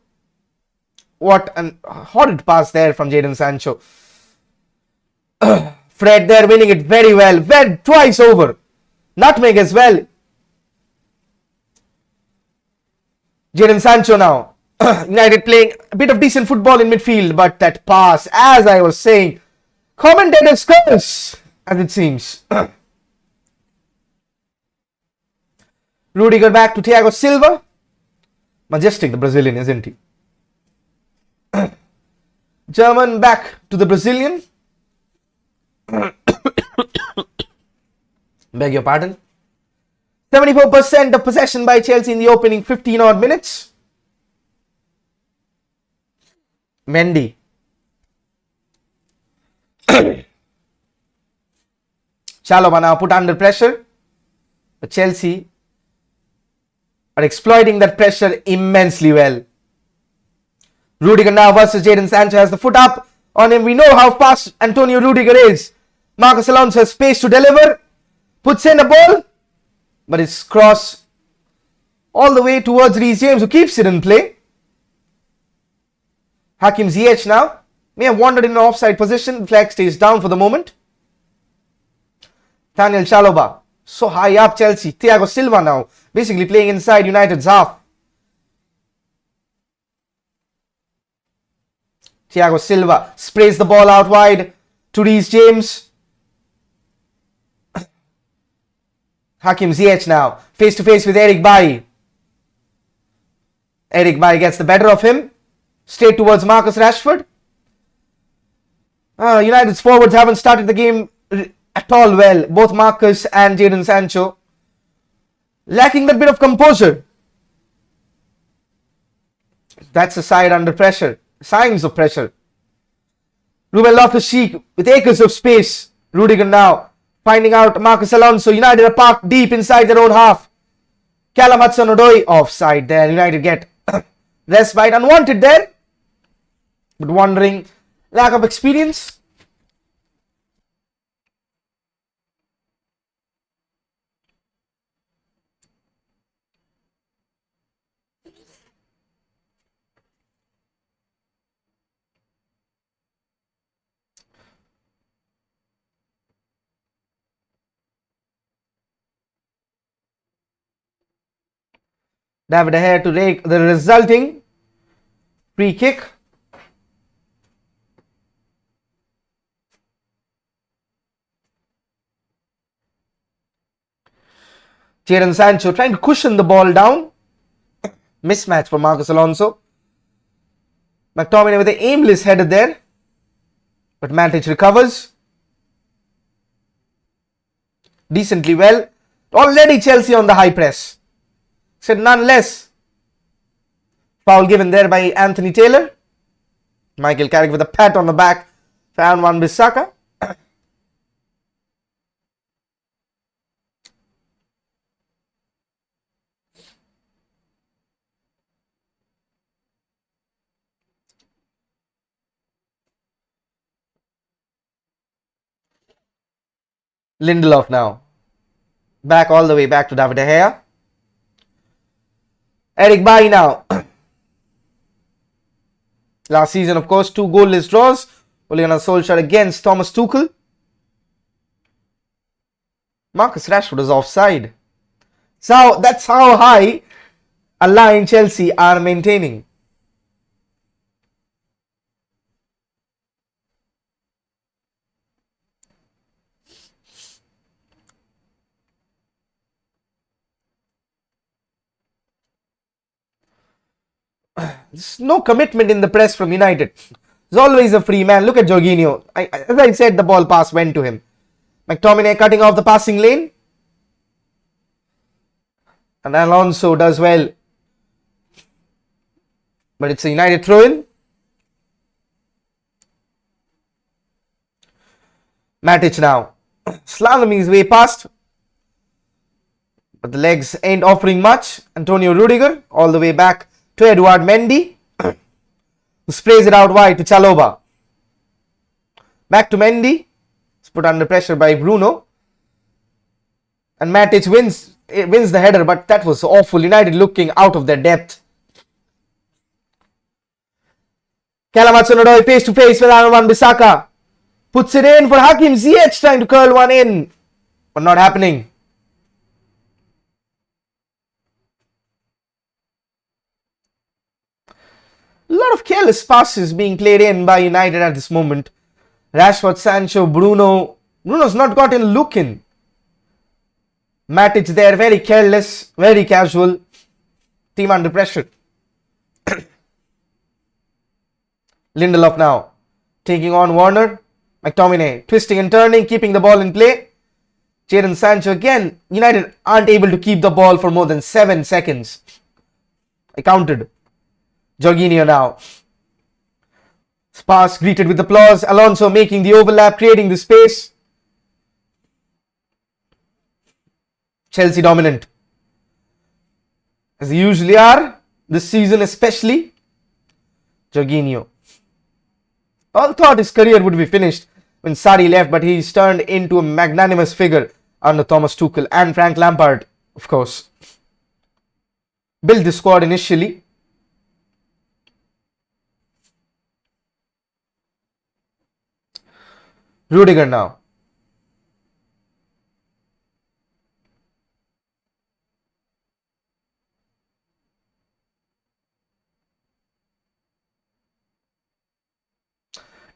Speaker 1: What an horrid pass there from Jadon Sancho. Fred there winning it very well. Fred twice over. Nutmeg as well. Jadon Sancho now. United playing a bit of decent football in midfield, but that pass, as I was saying, commentator's curse, as it seems. Rudiger back to Thiago Silva. Majestic, the Brazilian, isn't he? German back to the Brazilian. Beg your pardon. 74% of possession by Chelsea in the opening 15 odd minutes. Mendy. Chalobah now put under pressure. But Chelsea are exploiting that pressure immensely well. Rudiger now versus Jadon Sancho has the foot up on him. We know how fast Antonio Rudiger is. Marcos Alonso has space to deliver. Puts in a ball. But it's cross all the way towards Reece James, who keeps it in play. Hakim Ziyech now may have wandered in an offside position. The flag stays down for the moment. Daniel Chalobah. So high up Chelsea. Thiago Silva now basically playing inside United's half. Thiago Silva sprays the ball out wide to Reece James. Hakim Ziyech now face to face with Eric Bailly. Eric Bailly gets the better of him. Straight towards Marcus Rashford. United's forwards haven't started the game at all well. Both Marcus and Jadon Sancho lacking that bit of composure. That's a side under pressure. Signs of pressure. Ruben Loftus-Cheek with acres of space. Rudiger now finding out Marcos Alonso. United are parked deep inside their own half. Callum Hudson-Odoi offside there. United get respite. Unwanted there. But wondering, lack of experience. David De Gea to rake the resulting free kick. Jadon Sancho trying to cushion the ball down. Mismatch for Marcos Alonso. McTominay with an aimless header there. But Matic recovers decently well. Already Chelsea on the high press. Said none less. Foul given there by Anthony Taylor. Michael Carrick with a pat on the back for Wan-Bissaka. Lindelof now. Back all the way back to David De Gea. Eric Bailly now. Last season, of course, 2 goalless draws. Ole Gunnar Solskjaer against Thomas Tuchel. Marcus Rashford is offside. So that's how high a line Chelsea are maintaining. There's no commitment in the press from United. There's always a free man. Look at Jorginho. As I said, the ball pass went to him. McTominay cutting off the passing lane. And Alonso does well. But it's a United throw-in. Matic now. Slaloming his way past. But the legs ain't offering much. Antonio Rudiger all the way back to Edouard Mendy, who sprays it out wide to Chalobah. Back to Mendy. It's put under pressure by Bruno. And Matic wins the header, but that was awful. United looking out of their depth. Callum Hudson-Odoi face to face with Aaron Wan-Bissaka. Puts it in for Hakim Ziyech, trying to curl one in, but not happening. A lot of careless passes being played in by United at this moment. Rashford, Sancho, Bruno. Bruno's not gotten a look in. Matic there, very careless, very casual. Team under pressure. Lindelof now taking on Werner. McTominay twisting and turning, keeping the ball in play. Jadon Sancho again. United aren't able to keep the ball for more than 7 seconds. I counted. Jorginho now. Spurs greeted with applause. Alonso making the overlap, creating the space. Chelsea dominant, as they usually are this season, especially. Jorginho. All thought his career would be finished when Sarri left, but he's turned into a magnanimous figure under Thomas Tuchel and Frank Lampard, of course. Built the squad initially. Rudiger now.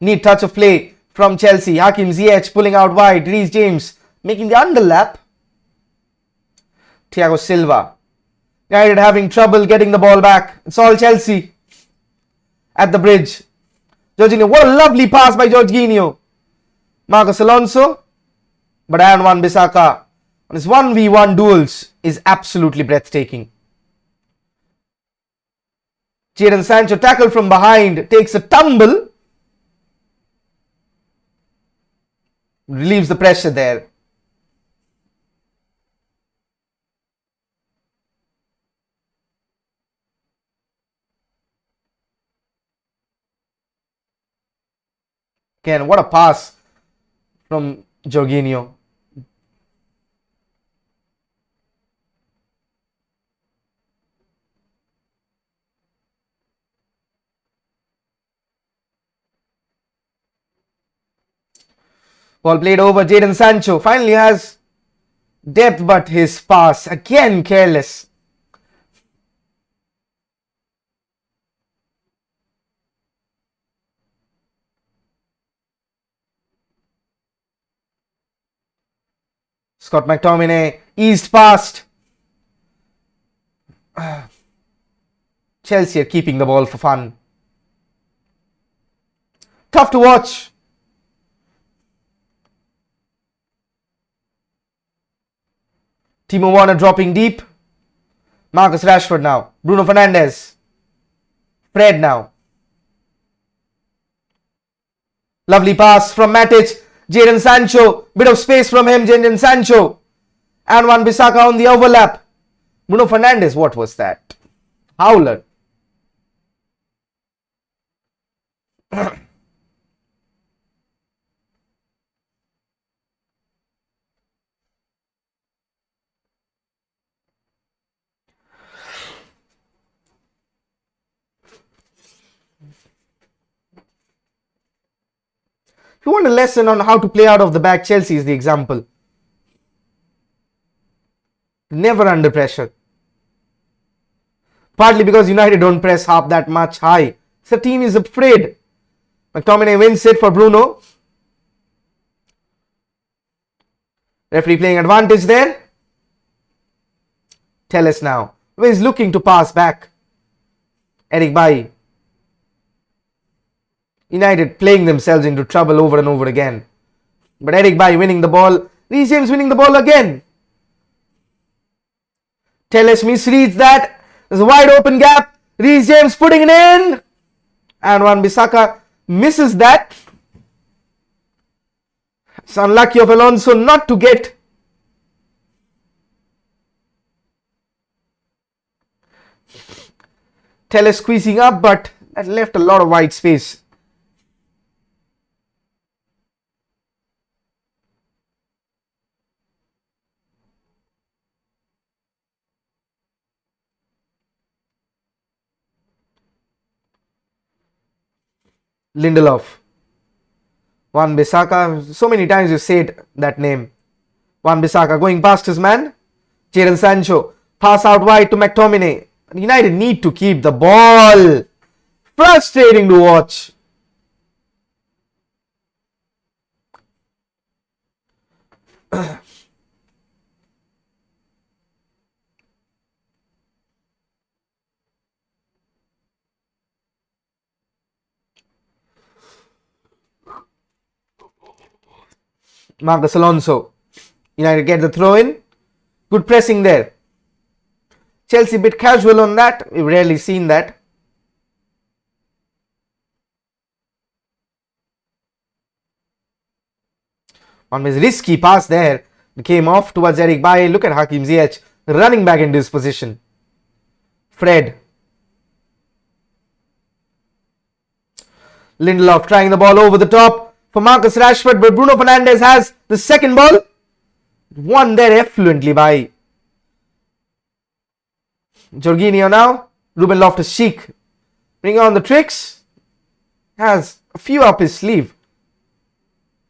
Speaker 1: Neat touch of play from Chelsea. Hakim Ziyech pulling out wide. Reece James making the underlap. Thiago Silva. United having trouble getting the ball back. It's all Chelsea at the bridge. Jorginho. What a lovely pass by Jorginho. Marcos Alonso. But Aaron Wan-Bissaka on his 1v1 duels is absolutely breathtaking. Jadon Sancho tackled from behind. Takes a tumble. Relieves the pressure there. Again, what a pass from Jorginho. Ball played over. Jadon Sancho finally has depth, but his pass again careless. Scott McTominay eased past. Chelsea are keeping the ball for fun. Tough to watch. Timo Werner dropping deep. Marcus Rashford now. Bruno Fernandes. Fred now. Lovely pass from Matic. Jadon Sancho. Bit of space from him. Jadon Sancho. And Wan-Bissaka on the overlap. Bruno Fernandes. What was that? Howler. If you want a lesson on how to play out of the back, Chelsea is the example. Never under pressure. Partly because United don't press half that much high. So the team is afraid. McTominay wins it for Bruno. Referee playing advantage there. Tell us now. Who is looking to pass back? Eric Bailly. United playing themselves into trouble over and over again. But Eric Bailly winning the ball. Reece James winning the ball again. Telles misreads that. There's a wide open gap. Reece James putting it in. And Wan-Bissaka misses that. It's unlucky of Alonso not to get Telles squeezing up, but that left a lot of wide space. Lindelof. Wan-Bissaka. So many times you said that name. Wan-Bissaka going past his man. Jadon Sancho. Pass out wide to McTominay. United need to keep the ball. Frustrating to watch. Marcos Alonso. United get the throw in. Good pressing there. Chelsea a bit casual on that. We've rarely seen that. One was risky pass there. It came off towards Eric Bailly. Look at Hakim Ziyech running back into his position. Fred. Lindelof trying the ball over the top for Marcus Rashford, but Bruno Fernandes has the second ball. Won there effluently by Jorginho now. Ruben Loftus-Cheek bringing on the tricks. Has a few up his sleeve.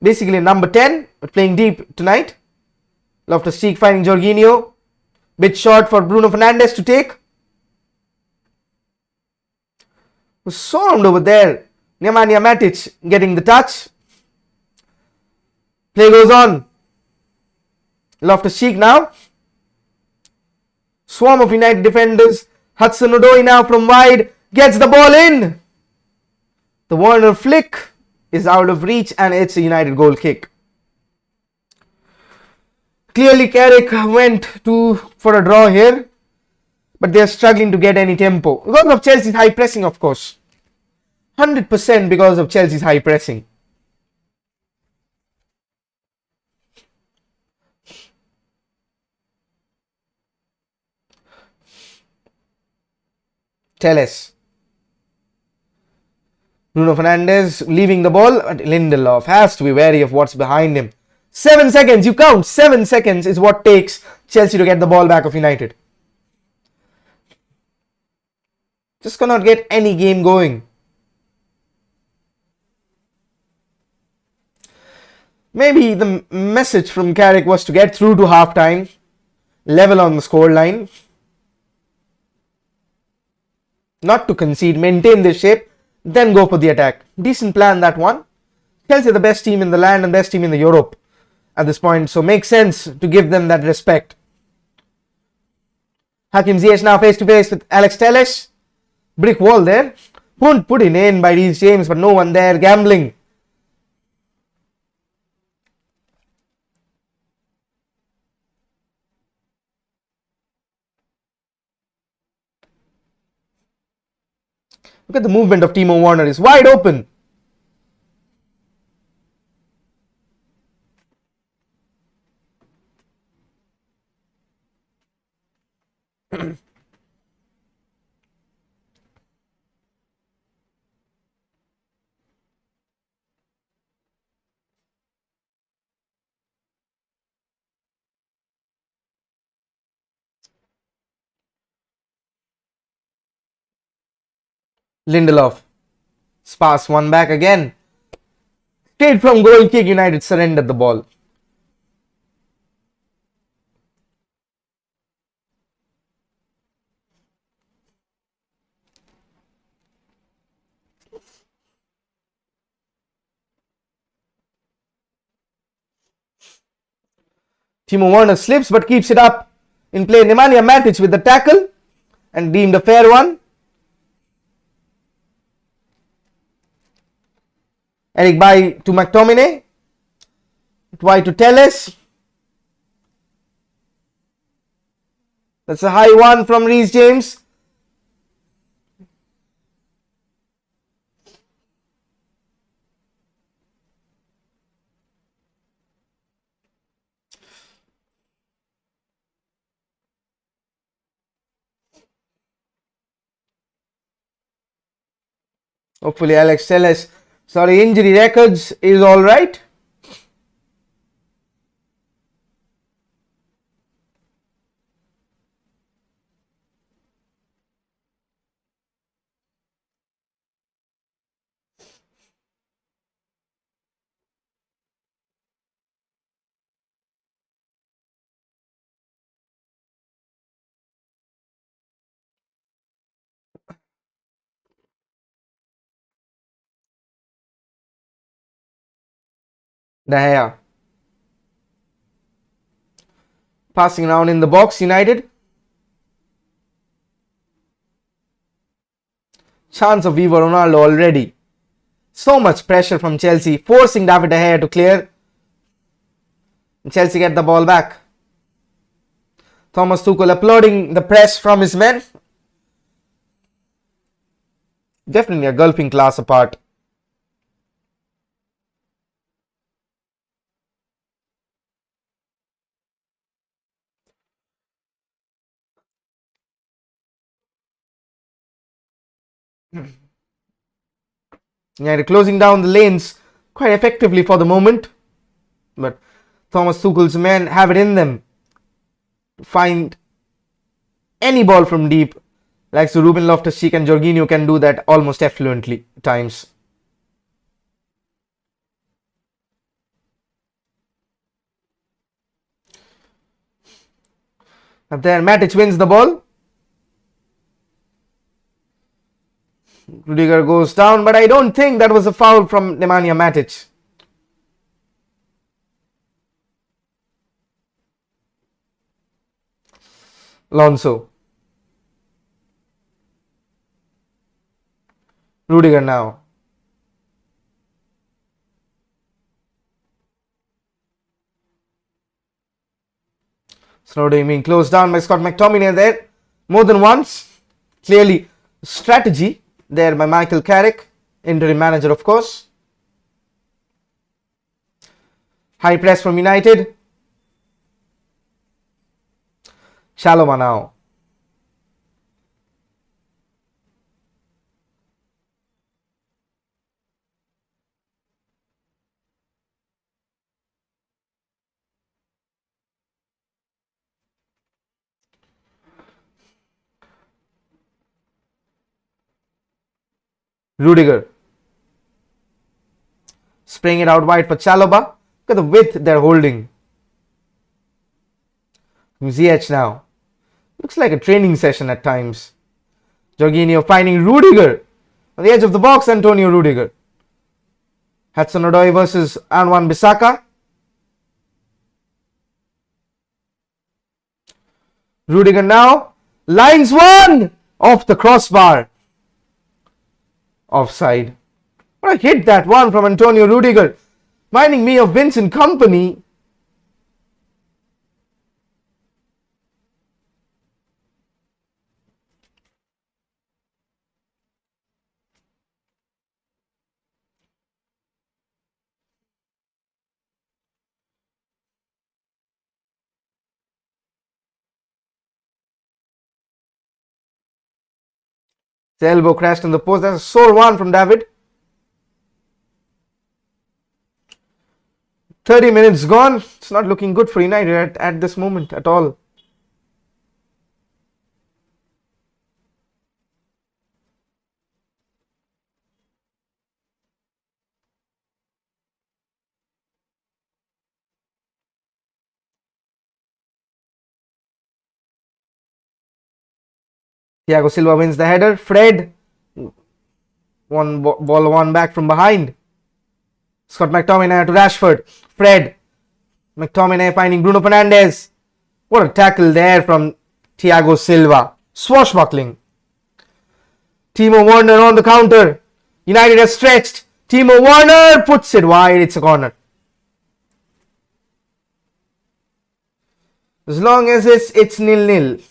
Speaker 1: Basically number 10, but playing deep tonight. Loftus-Cheek finding Jorginho. Bit short for Bruno Fernandes to take. Was swarmed over there. Nemanja Matic getting the touch. Play goes on. Loftus-Cheek now. Swarm of United defenders. Hudson-Odoi now from wide. Gets the ball in. The Werner flick is out of reach and it's a United goal kick. Clearly Carrick went for a draw here. But they are struggling to get any tempo. Because of Chelsea's high pressing, of course. 100% because of Chelsea's high pressing. Telles. Bruno Fernandes leaving the ball. But Lindelof has to be wary of what's behind him. 7 seconds. You count. 7 seconds is what takes Chelsea to get the ball back of United. Just cannot get any game going. Maybe the message from Carrick was to get through to half-time, level on the scoreline, not to concede, maintain their shape, then go for the attack. Decent plan, that one. Chelsea are the best team in the land and best team in the Europe at this point, so makes sense to give them that respect. Hakim Ziyech now face to face with Alex Telles. Brick wall there. Put it in by Reece James, but no one there. Gambling. Look at the movement of Timo Werner. Is wide open. Lindelof. Spas one back again. Straight from goal kick, United surrendered the ball. Timo Werner slips but keeps it up in play. Nemanja Matic with the tackle and deemed a fair one. Eric Bailly to McTominay. Wide to Telles. That's a high one from Reece James. Hopefully Alex Telles, sorry, injury records is all right. De Gea. Passing around in the box, United. Chance of Viva Ronaldo already. So much pressure from Chelsea, forcing David De Gea to clear. Chelsea get the ball back. Thomas Tuchel applauding the press from his men. Definitely a gulping class apart. United closing down the lanes quite effectively for the moment. But Thomas Tuchel's men have it in them to find any ball from deep. Like so Ruben Loftus-Cheek and Jorginho can do that almost effluently at times. And there Matic wins the ball. Rudiger goes down, but I don't think that was a foul from Nemanja Matic. Alonso. Rudiger now. Snowden being closed down by Scott McTominay there more than once. Clearly strategy there by Michael Carrick, interim manager of course. High press from United. Chalobah now. Rudiger. Spraying it out wide for Chalobah. Look at the width they're holding. Ziyech now. Looks like a training session at times. Jorginho finding Rudiger. On the edge of the box, Antonio Rudiger. Hudson-Odoi versus Anwan Bissaka. Rudiger now. Lines one! Off the crossbar. Offside. What a hit that one from Antonio Rudiger. Reminding me of Vincent Kompany. The elbow crashed in the post. That's a sore one from David. 30 minutes gone. It's not looking good for United at this moment at all. Thiago Silva wins the header. Fred. One back from behind. Scott McTominay to Rashford. Fred. McTominay finding Bruno Fernandes. What a tackle there from Thiago Silva. Swashbuckling. Timo Werner on the counter. United has stretched. Timo Werner puts it wide. It's a corner. As long as it's 0-0.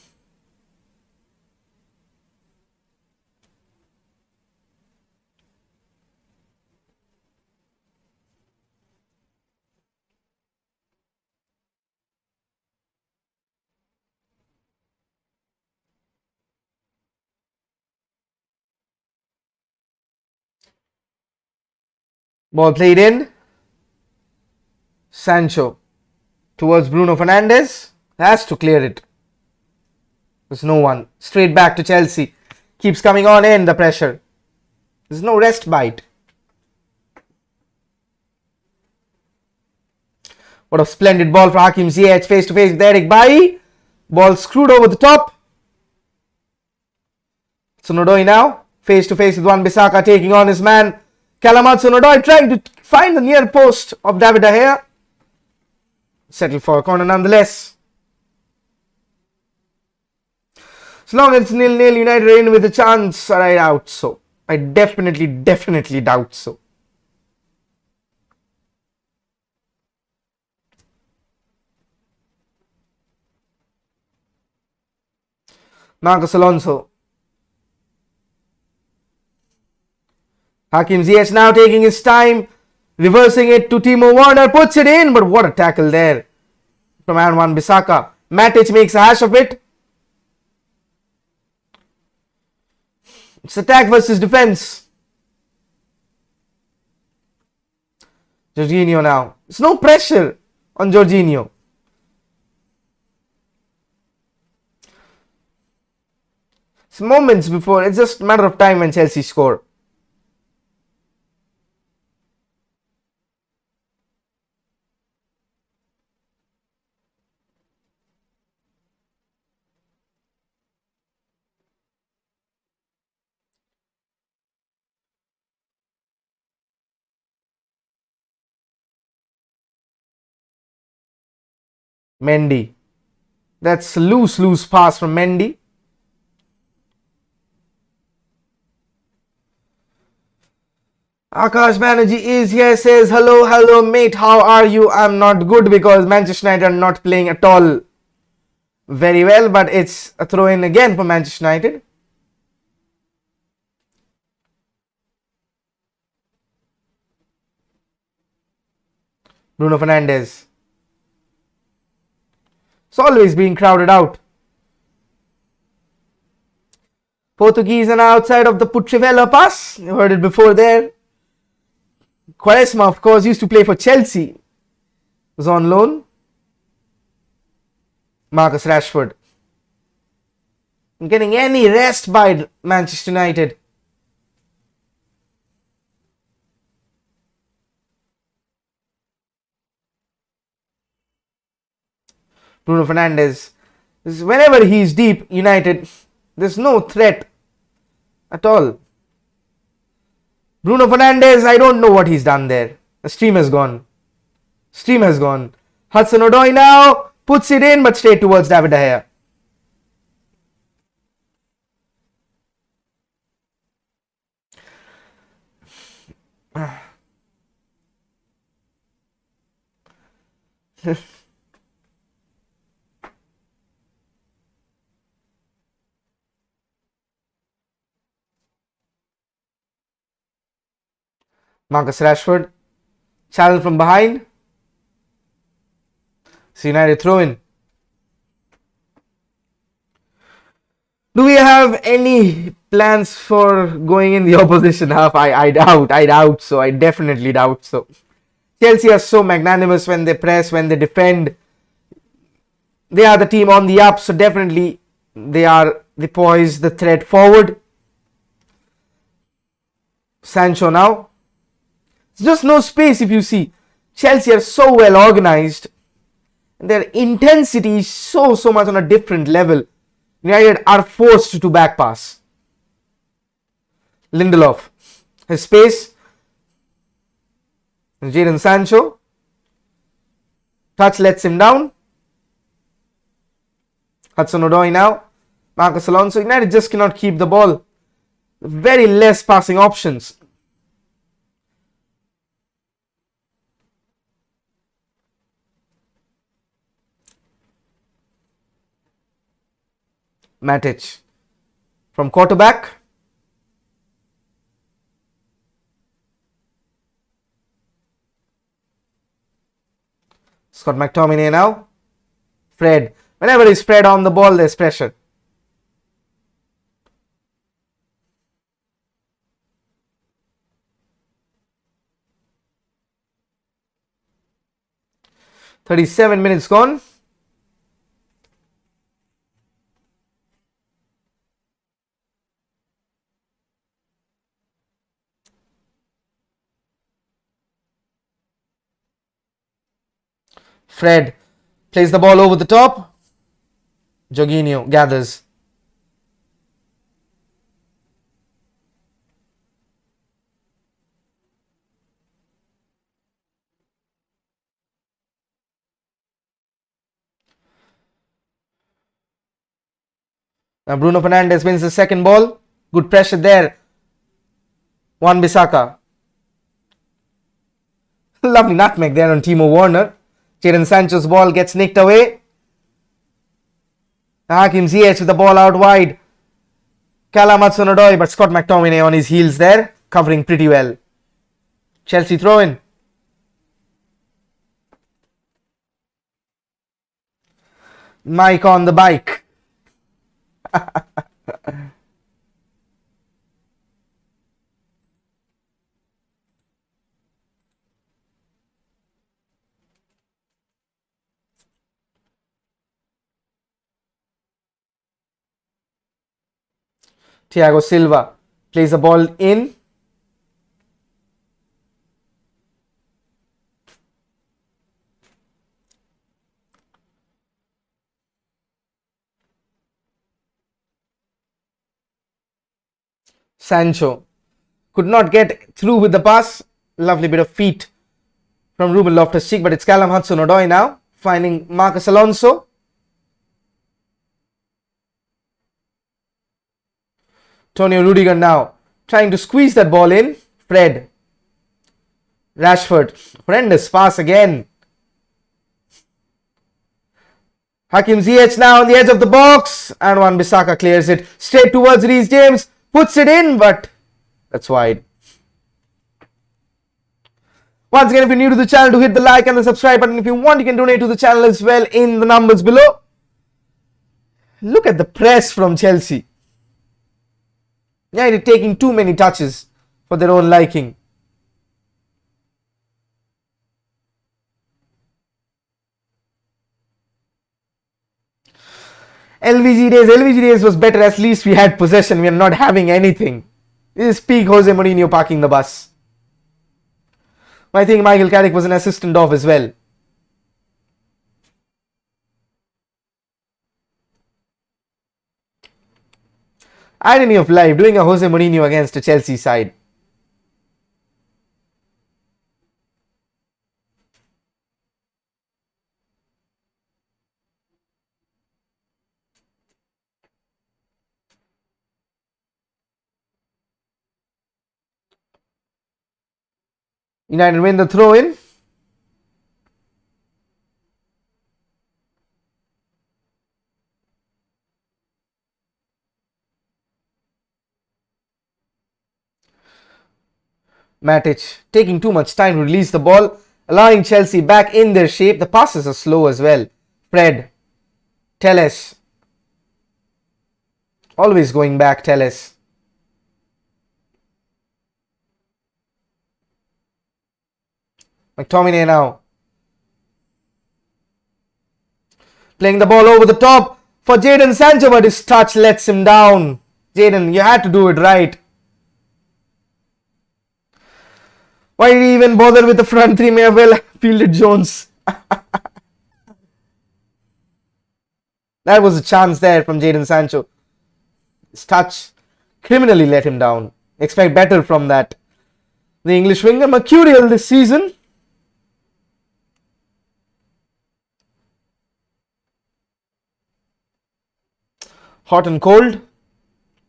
Speaker 1: Ball played in. Sancho towards Bruno Fernandes. Has to clear it. There's no one. Straight back to Chelsea. Keeps coming on in the pressure. There's no respite. What a splendid ball for Hakim Ziyech. Face to face with Eric Bailly. Ball screwed over the top. Hudson-Odoi now. Face to face with Wan-Bissaka taking on his man. Callum Hudson-Odoi trying to find the near post of David De Gea. Settle for a corner nonetheless. As long as it's 0-0, United are in with a chance. I doubt so. I definitely doubt so. Marcos Alonso. Hakim Ziyech now taking his time. Reversing it to Timo Werner. Puts it in. But what a tackle there from Wan-Bissaka. Matic makes a hash of it. It's attack versus defense. Jorginho now. There's no pressure on Jorginho. It's moments before. It's just a matter of time when Chelsea score. Mendy. That's a loose pass from Mendy. Akash Banerjee is here, says hello mate, how are you? I'm not good because Manchester United are not playing at all very well, but it's a throw in again for Manchester United. Bruno Fernandes. It's always being crowded out. Portuguese and outside of the Putrivella pass. You heard it before there. Quaresma, of course, used to play for Chelsea. Was on loan. Marcus Rashford. Getting any rest by Manchester United. Bruno Fernandes. Whenever he's deep, United, there's no threat at all. Bruno Fernandes, I don't know what he's done there. The stream has gone. Hudson-Odoi now puts it in, but straight towards David De Gea. Marcus Rashford. Challenge from behind. So United throw in. Do we have any plans for going in the opposition half? I doubt so. I definitely doubt so. Chelsea are so magnanimous when they press, when they defend. They are the team on the up, so definitely they poise the threat forward. Sancho now. Just no space if you see. Chelsea are so well organized. Their intensity is so much on a different level. United are forced to back pass. Lindelof. His space. Jadon Sancho. Touch lets him down. Hudson-Odoi now. Marcos Alonso. United just cannot keep the ball. Very less passing options. Matic from quarterback. Scott McTominay now. Fred. Whenever he's Fred on the ball, there's pressure. 37 minutes gone. Fred plays the ball over the top. Jorginho gathers. Now Bruno Fernandes wins the second ball. Good pressure there. Wan-Bissaka. Lovely nutmeg there on Timo Werner. Jadon Sancho's ball gets nicked away. Hakim Ziyech with the ball out wide. Callum Hudson-Odoi, but Scott McTominay on his heels there, covering pretty well. Chelsea throw in. Mike on the bike. Thiago Silva plays the ball in. Sancho could not get through with the pass. Lovely bit of feet from Ruben Loftus-Cheek, but it's Callum Hudson-Odoi now finding Marcus Alonso. Antonio Rudiger now trying to squeeze that ball in. Fred. Rashford. Horrendous pass again. Hakim Ziyech now on the edge of the box. And Wan-Bissaka clears it straight towards Reece James. Puts it in, but that's wide. Once again, if you're new to the channel, do hit the like and the subscribe button. If you want, you can donate to the channel as well in the numbers below. Look at the press from Chelsea. Yeah, they're taking too many touches for their own liking. LVG days was better. At least we had possession. We are not having anything. This is peak Jose Mourinho parking the bus. I think Michael Carrick was an assistant of as well. Irony of life, doing a Jose Mourinho against a Chelsea side. United win the throw in. Matic taking too much time to release the ball, allowing Chelsea back in their shape. The passes are slow as well. Fred. Telles. Always going back, Telles. McTominay now. Playing the ball over the top for Jadon Sancho, but his touch lets him down. Jadon, you had to do it right. Why did he even bother with the front three? May have well fielded Jones. That was a chance there from Jadon Sancho. His touch criminally let him down. Expect better from that. The English winger, mercurial this season. Hot and cold.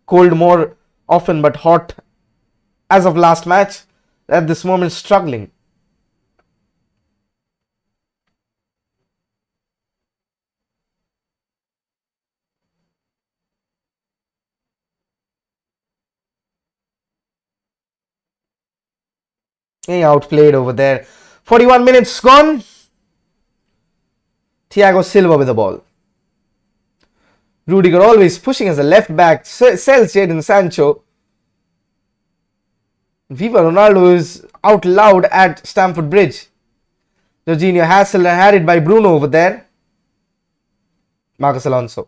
Speaker 1: Cold more often, but hot as of last match. At this moment, struggling. He outplayed over there. 41 minutes gone. Thiago Silva with the ball. Rudiger always pushing as a left back. Sells Jadon Sancho. Viva Ronaldo is out loud at Stamford Bridge. Jorginho hassled and had it by Bruno over there. Marcos Alonso.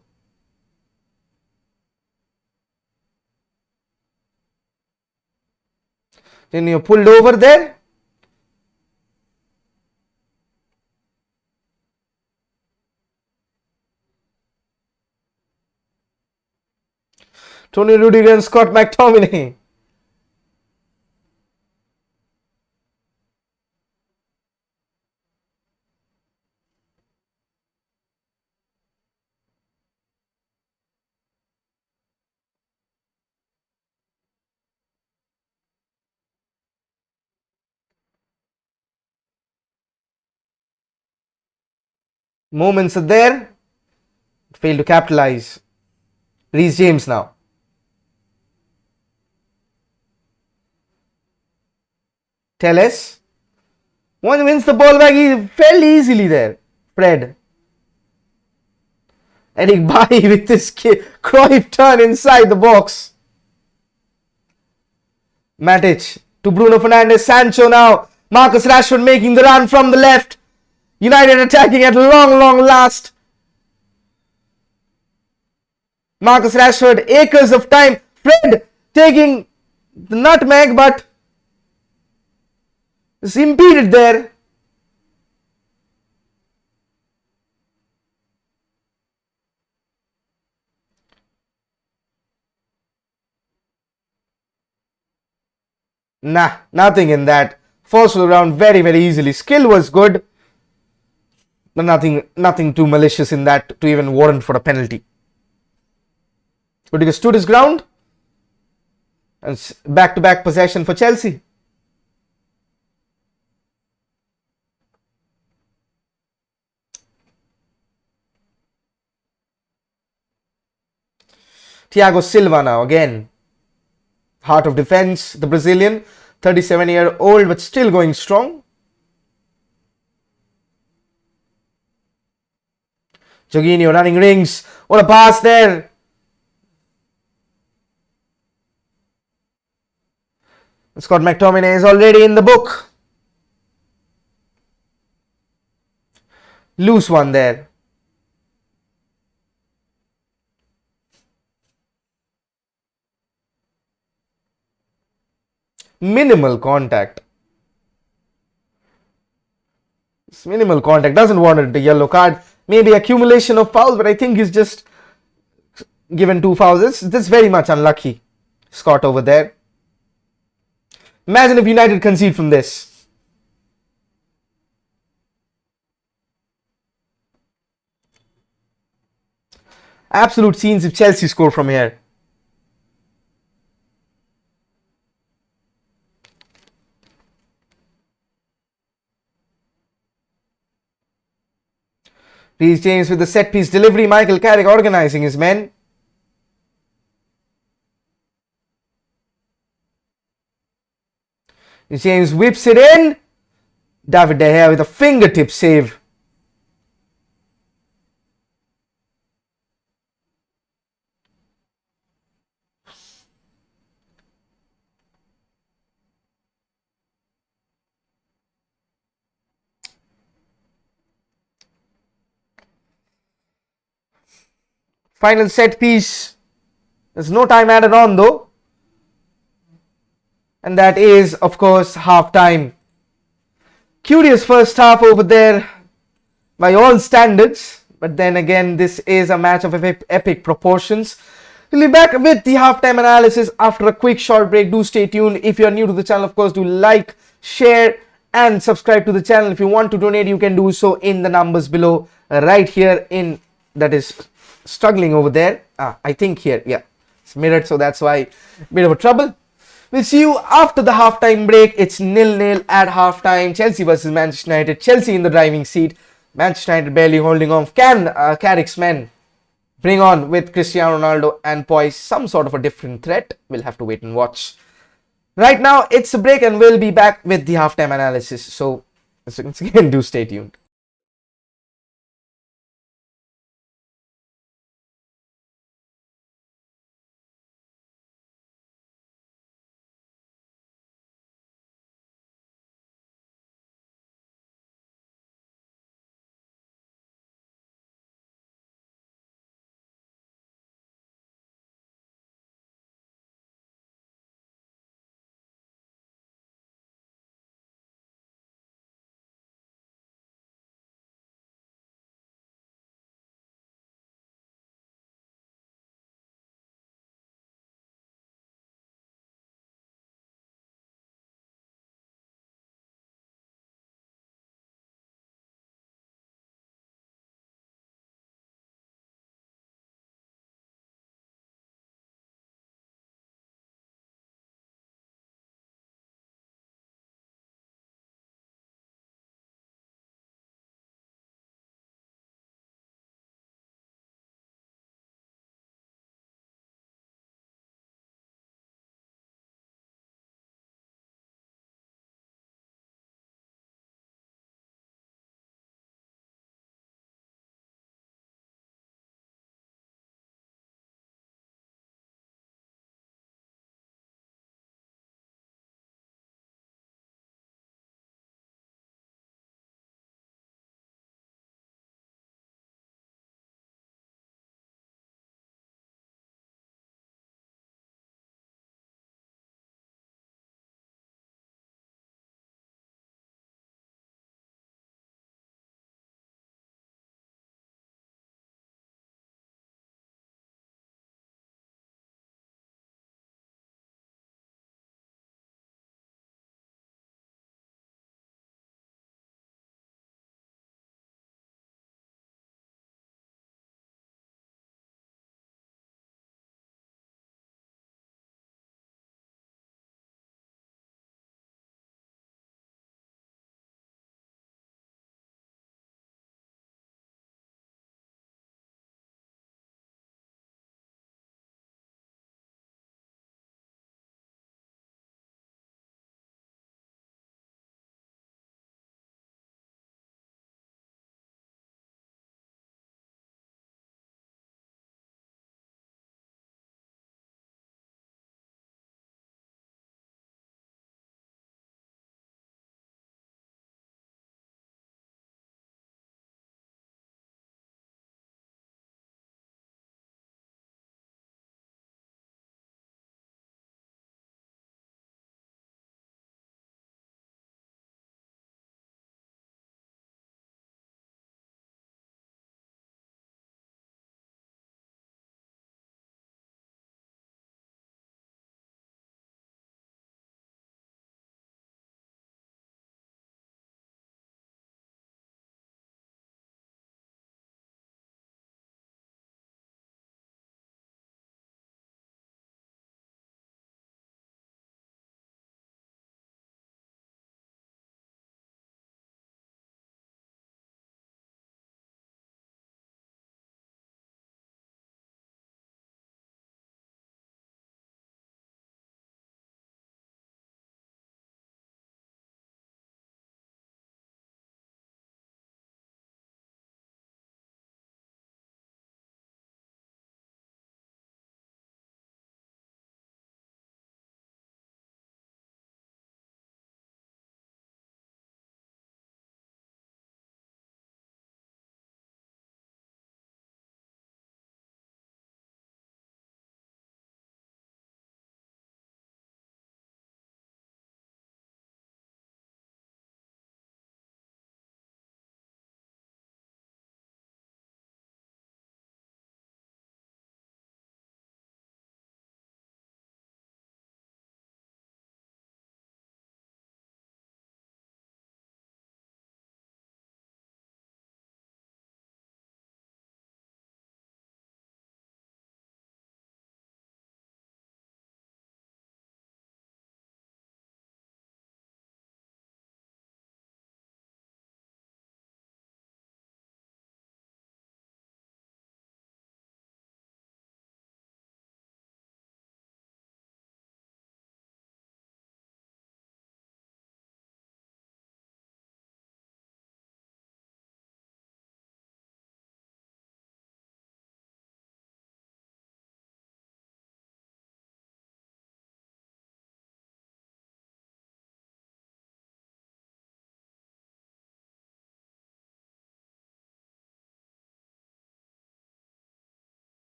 Speaker 1: Jorginho pulled over there. Tony Rudiger and Scott McTominay. Moments are there. Failed to capitalize. Reece James now. Telles. One wins the ball back fairly easily there. Fred. Eric Bailly with this Cruyff turn inside the box. Matic to Bruno Fernandes. Sancho now. Marcus Rashford making the run from the left. United attacking at long last. Marcus Rashford, acres of time. Fred taking the nutmeg, but is impeded there. Nah, nothing in that. Falls to the ground very easily. Skill was good, but nothing too malicious in that to even warrant for a penalty. Rudiger stood his ground, and back-to-back possession for Chelsea. Thiago Silva now again. Heart of defense, the Brazilian, 37-year-old but still going strong. Jorginho running rings. What a pass there. Scott McTominay is already in the book. Loose one there. Minimal contact. It's minimal contact. Doesn't warrant a yellow card. Maybe accumulation of fouls, but I think he's just given 2 fouls. This very much unlucky. Scott over there. Imagine if United concede from this. Absolute scenes if Chelsea score from here. Reece James with the set piece delivery. Michael Carrick organizing his men. Reece James whips it in. David De Gea with a fingertip save. Final set piece. There's no time added on though. And that is, of course, half time. Curious first half over there by all standards. But then again, this is a match of epic proportions. We'll be back with the halftime analysis after a quick short break. Do stay tuned. If you're new to the channel, of course, do like, share and subscribe to the channel. If you want to donate, you can do so in the numbers below right here in that is struggling over there. I think here, yeah, it's mirrored, so that's why bit of a trouble. We'll see you after the halftime break. It's 0-0 at halftime. Chelsea versus Manchester United. Chelsea in the driving seat. Manchester United barely holding on. Can Carrick's men bring on with Cristiano Ronaldo and poise some sort of a different threat? We'll have to wait and watch. Right now, it's a break and we'll be back with the halftime analysis. So, once again, do stay tuned.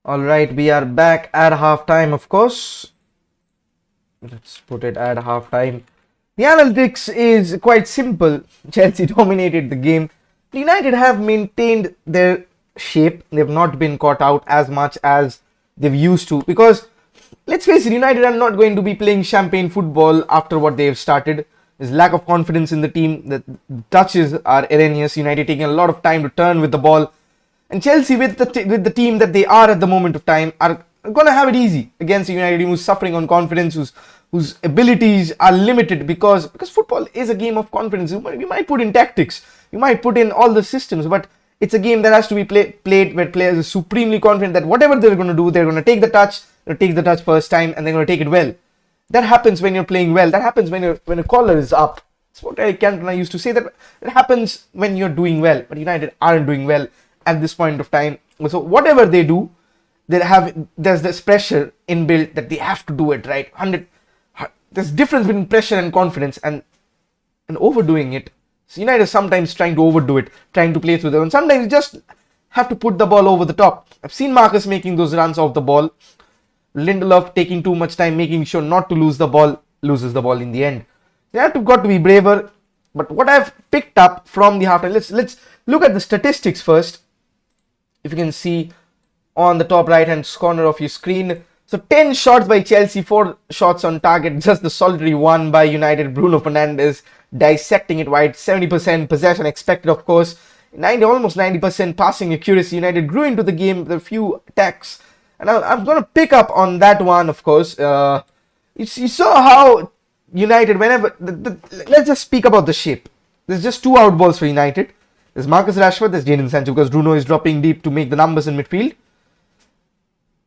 Speaker 1: All right, we are back at halftime, of course. Let's put it at halftime. The analytics is quite simple. Chelsea dominated the game. United have maintained their shape. They've not been caught out as much as they've used to, because let's face it, United are not going to be playing champagne football after what they've started. There's lack of confidence in the team. The touches are erroneous. United taking a lot of time to turn with the ball. And Chelsea, with the team that they are at the moment of time, are going to have it easy against a United team who's suffering on confidence, whose abilities are limited, because football is a game of confidence. You might put in tactics, you might put in all the systems, but it's a game that has to be played where players are supremely confident that whatever they're going to do, they're going to take the touch first time, and they're going to take it well. That happens when you're playing well. That happens when a collar is up. That's what I used to say, that it happens when you're doing well, but United aren't doing well at this point of time. So whatever they do, there's this pressure inbuilt that they have to do it right. There's difference between pressure and confidence, and overdoing it. So United is sometimes trying to overdo it, trying to play through them, and sometimes you just have to put the ball over the top. I've seen Marcus making those runs off the ball. Lindelof taking too much time, making sure not to lose the ball, loses the ball in the end. They have got to be braver. But what I've picked up from the halftime, let's look at the statistics first. If you can see on the top right hand corner of your screen. So 10 shots by Chelsea, 4 shots on target, just the solitary one by United. Bruno Fernandes dissecting it wide. 70% possession expected, of course. Almost 90% passing accuracy. United grew into the game with a few attacks. And I'm going to pick up on that one, of course. You saw how United, let's just speak about the shape. There's just 2 out balls for United. There's Marcus Rashford, there's Jadon Sancho, because Bruno is dropping deep to make the numbers in midfield.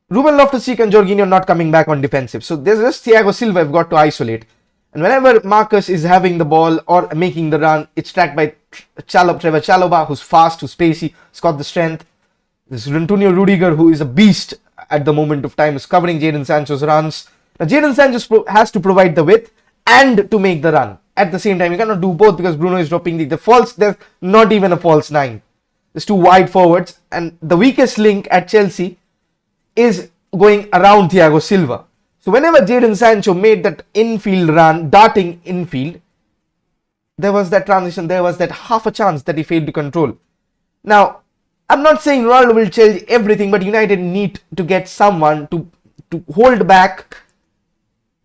Speaker 1: Ruben Loftus-Cheek and Jorginho not coming back on defensive. So there's just Thiago Silva I've got to isolate. And whenever Marcus is having the ball or making the run, it's tracked by Trevor Chalobah, who's fast, who's spacey, has got the strength. There's Antonio Rudiger, who is a beast at the moment of time, is covering Jadon Sancho's runs. Now Jadon Sancho has to provide the width and to make the run. At the same time, you cannot do both, because Bruno is dropping the false. There's not even a false 9. There's 2 wide forwards, and the weakest link at Chelsea is going around Thiago Silva. So whenever Jadon Sancho made that infield run, darting infield, there was that transition, there was that half a chance that he failed to control. Now, I'm not saying Ronaldo will change everything, but United need to get someone to hold back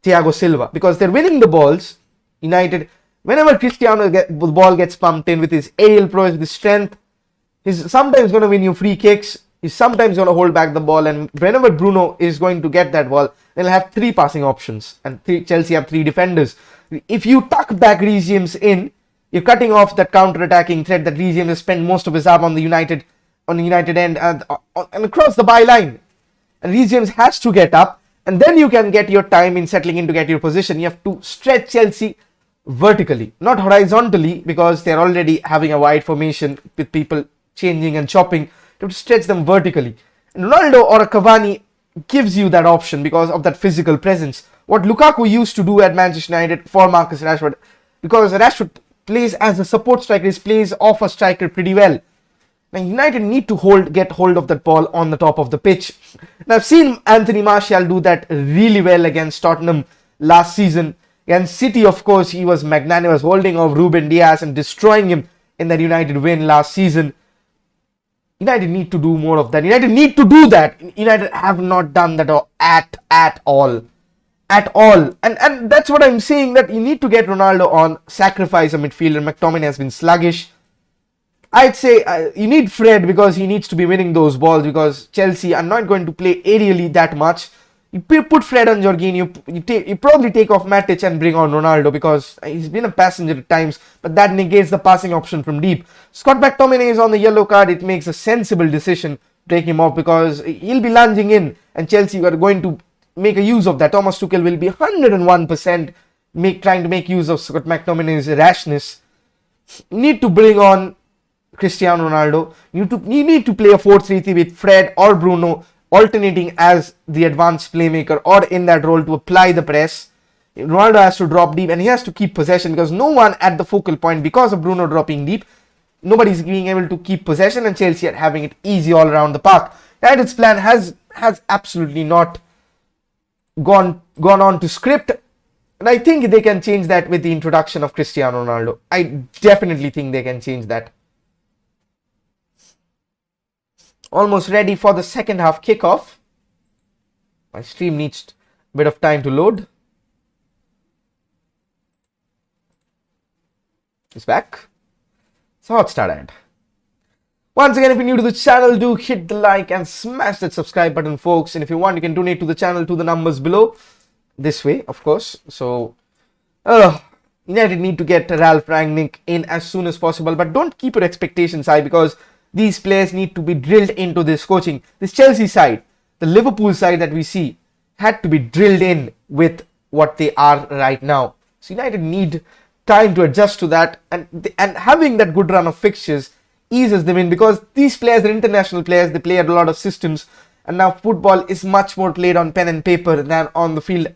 Speaker 1: Thiago Silva, because they're winning the balls. United, whenever the ball gets pumped in with his aerial prowess, with his strength, he's sometimes going to win you free kicks. He's sometimes going to hold back the ball, and whenever Bruno is going to get that ball, they'll have 3 passing options, and Chelsea have 3 defenders. If you tuck back Reece James in, you're cutting off that counter-attacking threat that Reece James has spent most of his arm on the United end and across the byline. And Reece James has to get up, and then you can get your time in settling in to get your position. You have to stretch Chelsea vertically, not horizontally, because they're already having a wide formation with people changing and chopping. You have to stretch them vertically. And Ronaldo or a Cavani gives you that option because of that physical presence. What Lukaku used to do at Manchester United for Marcus Rashford, because Rashford plays as a support striker, he plays off a striker pretty well. Now United need to get hold of that ball on the top of the pitch. Now I've seen Anthony Martial do that really well against Tottenham last season. Against City, of course, he was magnanimous, holding off Ruben Dias and destroying him in that United win last season. United need to do more of that. United need to do that. United have not done that at all. And that's what I'm saying, that you need to get Ronaldo on, sacrifice a midfielder. McTominay has been sluggish. I'd say you need Fred, because he needs to be winning those balls, because Chelsea are not going to play aerially that much. You put Fred on Jorginho, you probably take off Matic and bring on Ronaldo, because he's been a passenger at times, but that negates the passing option from deep. Scott McTominay is on the yellow card. It makes a sensible decision to take him off, because he'll be lunging in, and Chelsea are going to make a use of that. Thomas Tuchel will be 101% trying to make use of Scott McTominay's rashness. You need to bring on Cristiano Ronaldo. You need to play a 4-3-3 with Fred or Bruno alternating as the advanced playmaker or in that role to apply the press. Ronaldo has to drop deep, and he has to keep possession, because no one at the focal point, because of Bruno dropping deep, nobody's being able to keep possession, and Chelsea are having it easy all around the park. United's plan has has absolutely not gone on to script. And I think they can change that with the introduction of Cristiano Ronaldo. I definitely think they can change that. Almost ready for the second half kickoff. My stream needs a bit of time to load. It's back. It's a hot start ad. Once again, if you're new to the channel, do hit the like and smash that subscribe button, folks. And if you want, you can donate to the channel to the numbers below. This way, of course. So, United need to get Ralph Rangnick in as soon as possible. But don't keep your expectations high, because these players need to be drilled into this coaching. This Chelsea side, the Liverpool side that we see, had to be drilled in with what they are right now. So United need time to adjust to that, and having that good run of fixtures eases them in, because these players are international players. They play at a lot of systems, and now football is much more played on pen and paper than on the field.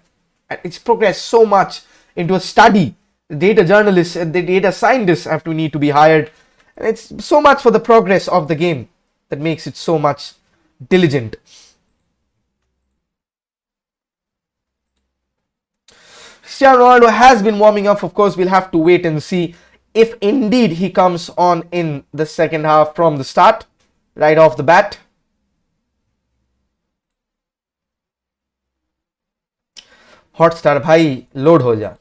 Speaker 1: It's progressed so much into a study. The data journalists and the data scientists have to need to be hired, and it's so much for the progress of the game that makes it so much diligent. Cristiano Ronaldo has been warming up. Of course, we'll have to wait and see if indeed he comes on in the second half from the start, right off the bat. Hotstar भाई load हो जा.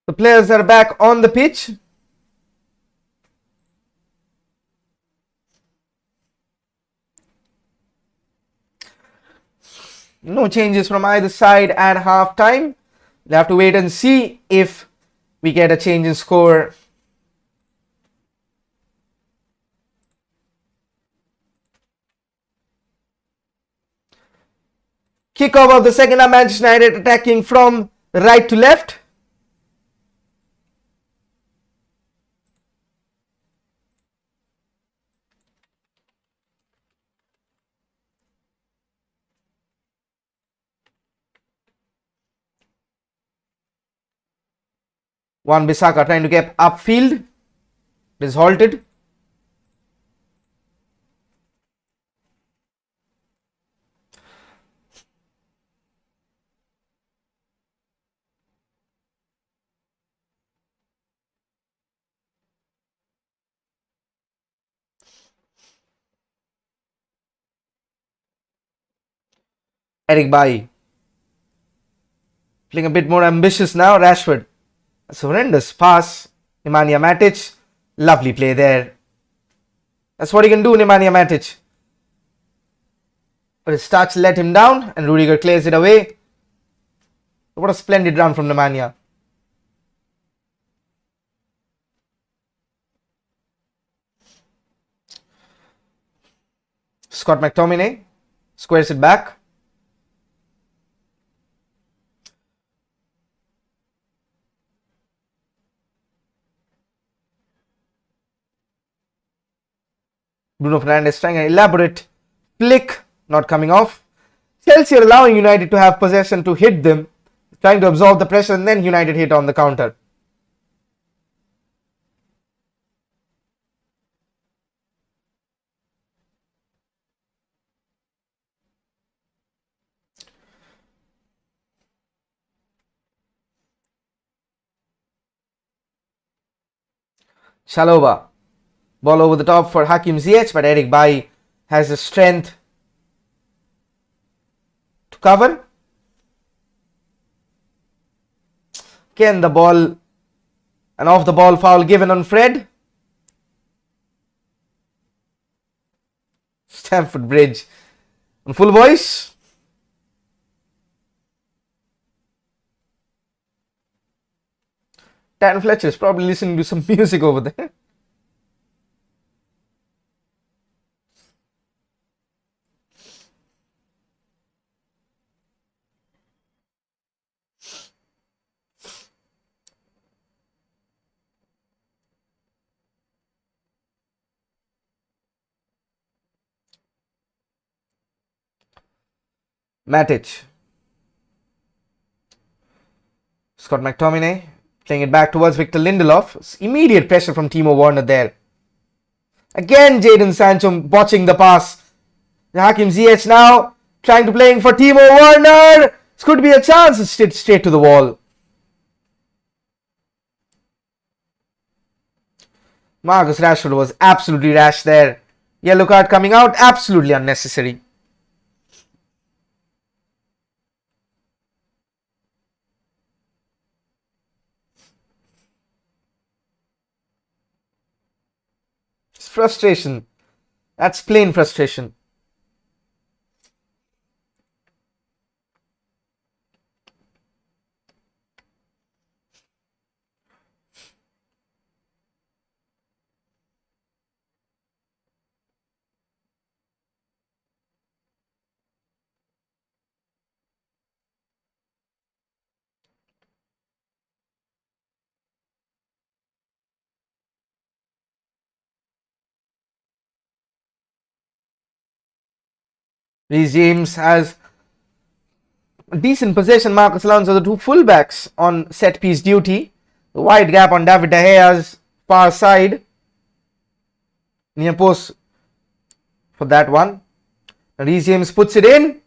Speaker 1: The players are back on the pitch. No changes from either side at half time. We'll have to wait and see if we get a change in score. Kickoff of the second half, Manchester United attacking from right to left. Wan-Bissaka trying to get upfield. It is halted. Eric Bailly playing a bit more ambitious now. Rashford. That's a horrendous pass. Nemanja Matic. Lovely play there. That's what he can do, Nemanja Matic. But his touch let him down, and Rudiger clears it away. What a splendid run from Nemanja. Scott McTominay squares it back. Bruno Fernandes trying an elaborate flick, not coming off. Chelsea are allowing United to have possession to hit them, trying to absorb the pressure, and then United hit on the counter. Chalobah. Ball over the top for Hakim Ziyech, but Eric Bailly has the strength to cover. Again, the ball, an off the ball foul given on Fred. Stamford Bridge on full voice. Dan Fletcher is probably listening to some music over there. Matic. Scott McTominay playing it back towards Victor Lindelof. Immediate pressure from Timo Werner there. Again, Jadon Sancho botching the pass. Hakim Ziyech now trying to playing for Timo Werner. This could be a chance. It's straight to the wall. Marcus Rashford was absolutely rash there. Yellow card coming out. Absolutely unnecessary. It's frustration. That's plain frustration. Reece James has a decent possession. Marcus Alonso, the two fullbacks on set piece duty. The wide gap on David De Gea's far side. Near post for that one. Reece James puts it in.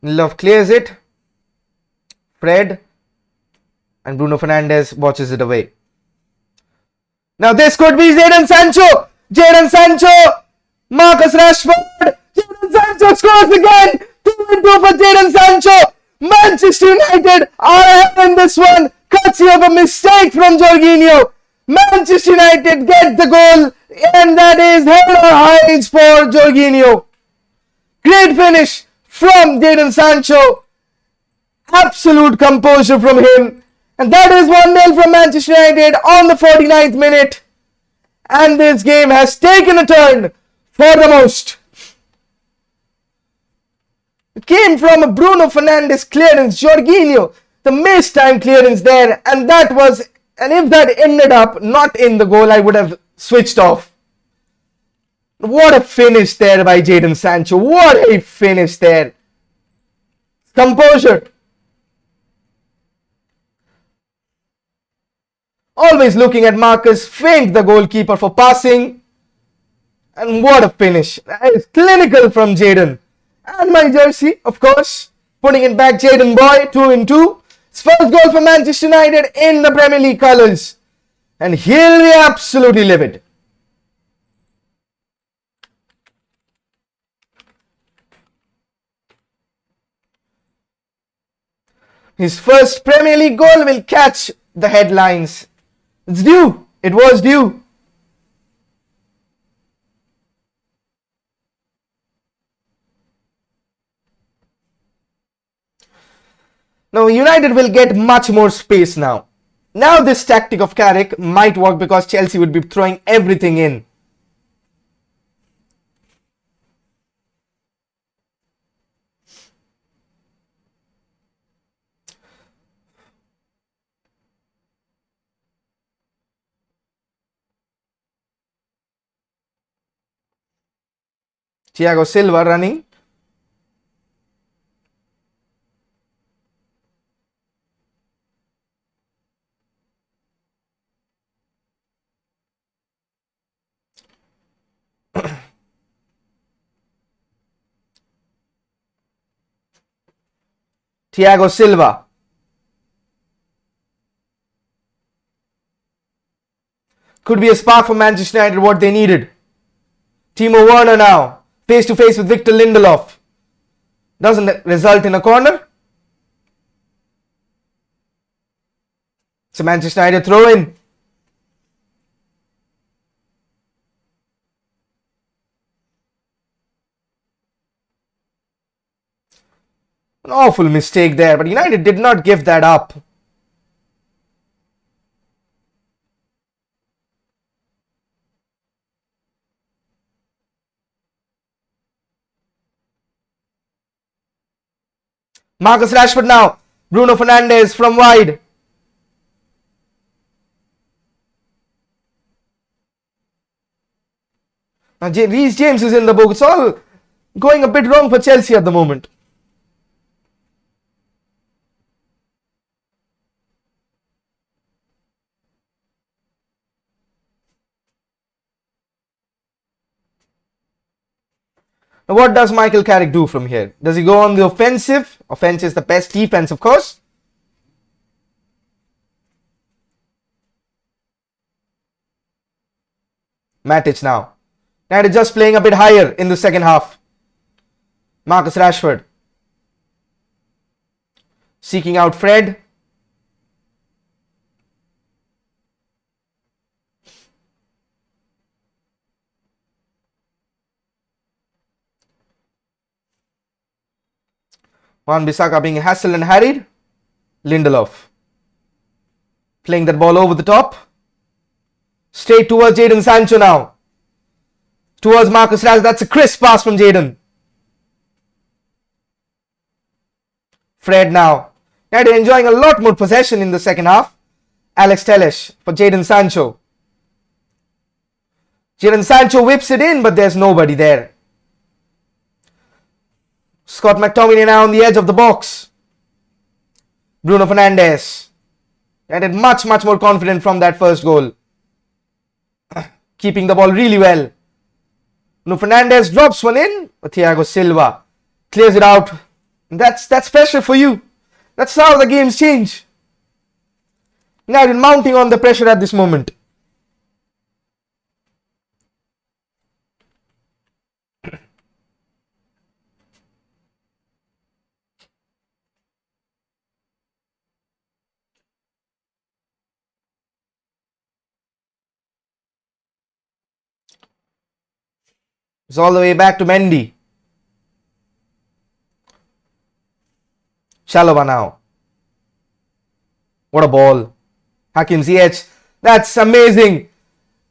Speaker 1: Lindelof clears it. Fred and Bruno Fernandes watches it away. Now this could be Jadon Sancho. Jadon Sancho. Marcus Rashford. Jadon Sancho scores again. 2-2 for Jadon Sancho. Manchester United are ahead in this one. Courtesy of a mistake from Jorginho. Manchester United get the goal. And that is head or highs for Jorginho. Great finish from Jadon Sancho. Absolute composure from him. And that is 1-0 from Manchester United on the 49th minute. And this game has taken a turn for the most. It came from a Bruno Fernandes clearance. Jorginho, the missed-time clearance there. And if that ended up not in the goal, I would have switched off. What a finish there by Jadon Sancho. What a finish there. Composure. Always looking at Marcus, feint the goalkeeper for passing. And what a finish. That is clinical from Jadon. And my jersey, of course. Putting it back, Jadon boy, 2-2. His first goal for Manchester United in the Premier League colours. And he'll be absolutely livid. His first Premier League goal will catch the headlines. It's due. It was due. Now United will get much more space now. Now this tactic of Carrick might work because Chelsea would be throwing everything in. Thiago Silva running. Thiago Silva. Could be a spark for Manchester United, what they needed. Timo Werner now. Face to face with Victor Lindelof. Doesn't result in a corner. It's a Manchester United throw in. An awful mistake there, but United did not give that up. Marcus Rashford now. Bruno Fernandes from wide. Now Reece James is in the book. It's all going a bit wrong for Chelsea at the moment. Now what does Michael Carrick do from here? Does he go on the offensive? Offense is the best defense, of course. Matic now. United just playing a bit higher in the second half. Marcus Rashford seeking out Fred. Wan-Bissaka being hassled and harried. Lindelof playing that ball over the top. Straight towards Jadon Sancho now. Towards Marcus Rashford. That's a crisp pass from Jadon. Fred now. United enjoying a lot more possession in the second half. Alex Telles for Jadon Sancho. Jadon Sancho whips it in, but there's nobody there. Scott McTominay now on the edge of the box. Bruno Fernandes. United much more confident from that first goal. Keeping the ball really well. Bruno Fernandes drops one in. Thiago Silva clears it out. That's pressure for you. That's how the games change. United mounting on the pressure at this moment. It's all the way back to Mendy. Chalobah now. What a ball. Hakim Ziyech. That's amazing.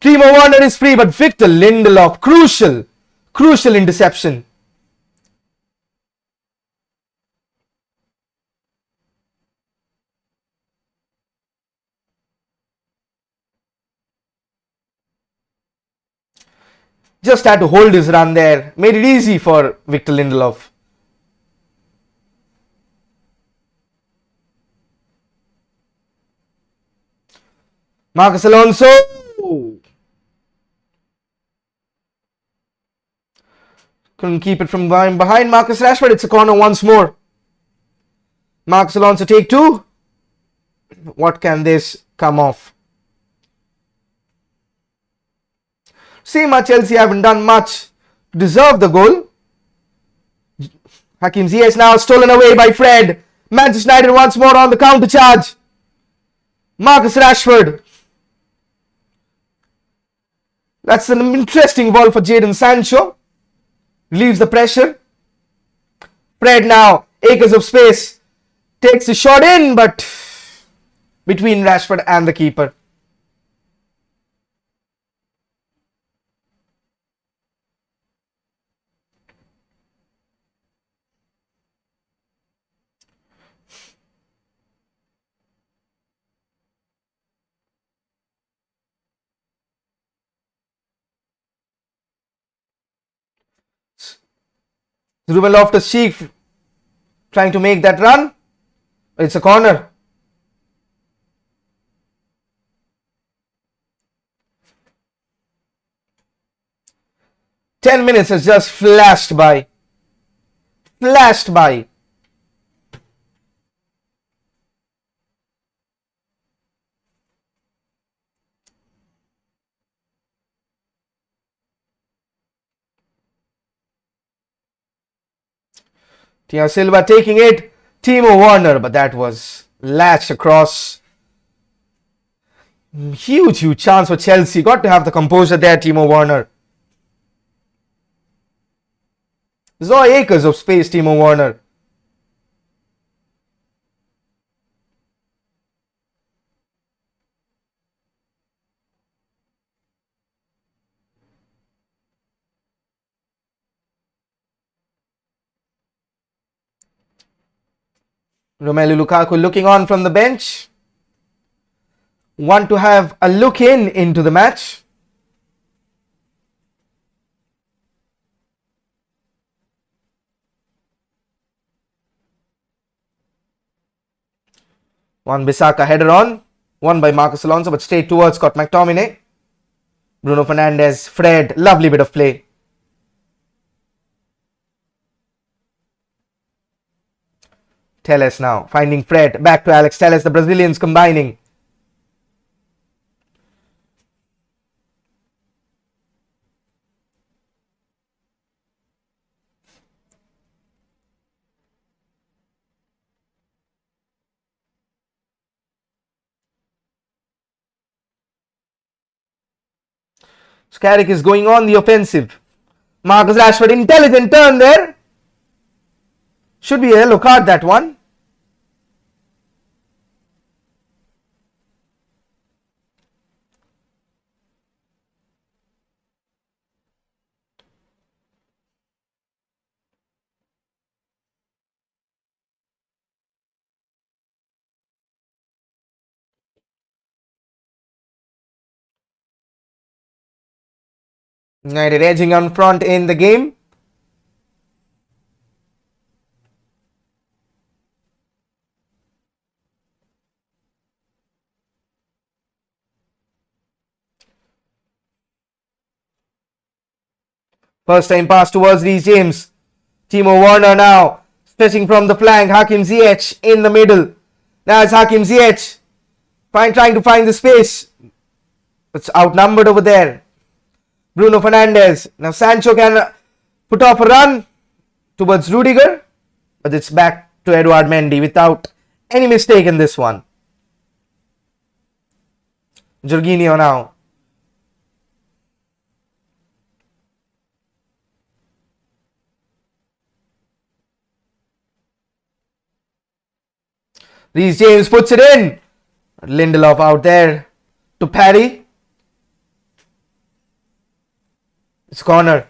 Speaker 1: Timo Werner is free, but Victor Lindelof. Crucial interception. Just had to hold his run there. Made it easy for Victor Lindelof. Marcus Alonso. Couldn't keep it from behind Marcus Rashford. It's a corner once more. Marcus Alonso take two. What can this come off? See, Chelsea haven't done much to deserve the goal. Hakim Ziyech now stolen away by Fred. Manchester United once more on the counter charge. Marcus Rashford. That's an interesting ball for Jadon Sancho. Relieves the pressure. Fred now, acres of space. Takes a shot in, but between Rashford and the keeper. Ruben Loftus-Cheek trying to make that run. It's a corner. Ten minutes has just flashed by. Flashed by. Thiago Silva taking it. Timo Werner, but that was latched across. Huge chance for Chelsea. Got to have the composure there, Timo Werner. There's all acres of space, Timo Werner. Romelu Lukaku looking on from the bench. Want to have a look into the match. One Bissaka header on. One by Marcus Alonso, but straight towards Scott McTominay. Bruno Fernandes, Fred, lovely bit of play. Telles now, finding Fred, back to Alex Telles, the Brazilians combining. Skarek is going on the offensive. Marcus Rashford, intelligent turn there. Should be a yellow card, that one. United edging on front in the game. First time pass towards Reece James. Timo Werner now stretching from the flank. Hakim Ziyech in the middle. Now it's Hakim Ziyech trying to find the space. It's outnumbered over there. Bruno Fernandes. Now Sancho can put off a run towards Rudiger, but it's back to Edouard Mendy without any mistake in this one. Jorginho now. Reece James puts it in. Lindelof out there to parry. It's corner.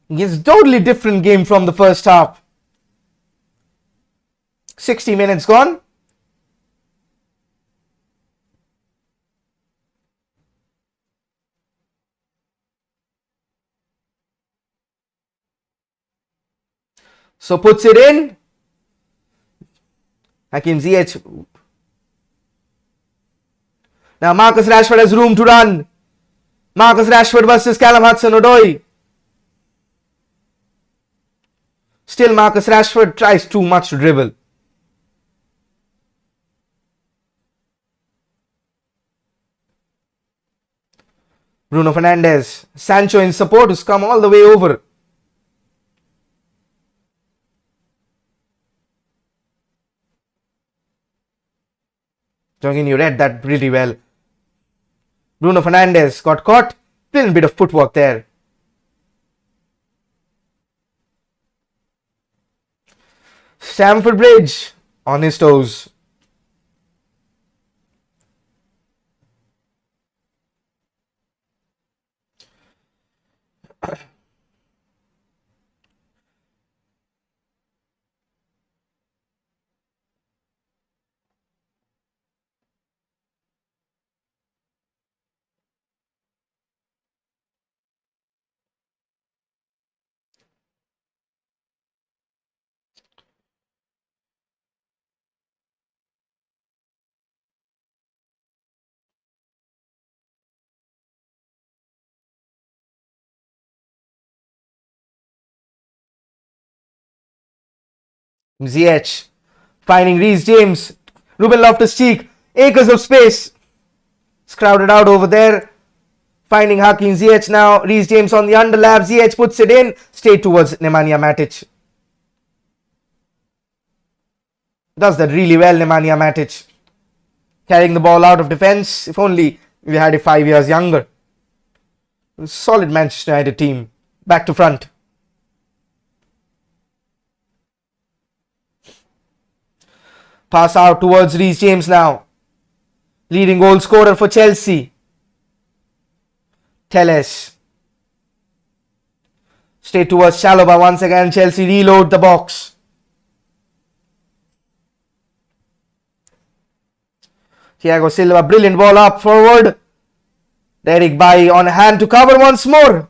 Speaker 1: It's a totally different game from the first half. 60 minutes gone. So puts it in. Hakim Ziyech. Now Marcus Rashford has room to run. Marcus Rashford versus Callum Hudson-Odoi. Still Marcus Rashford tries too much to dribble. Bruno Fernandes. Sancho in support, who's come all the way over. Jorginho, you read that really well. Bruno Fernandes got caught. Little bit of footwork there. Stamford Bridge on his toes. Ziyech finding Reece James. Ruben Loftus-Cheek. Acres of space. It's crowded out over there. Finding Hakim Ziyech now. Reece James on the underlap. Ziyech puts it in. Straight towards Nemanja Matic. Does that really well, Nemanja Matic. Carrying the ball out of defense. If only we had it 5 years younger. Solid Manchester United team. Back to front. Pass out towards Reece James now. Leading goal scorer for Chelsea. Telles. Straight towards Chalobah once again. Chelsea reload the box. Thiago Silva, brilliant ball up forward. Derek Bailly on hand to cover once more.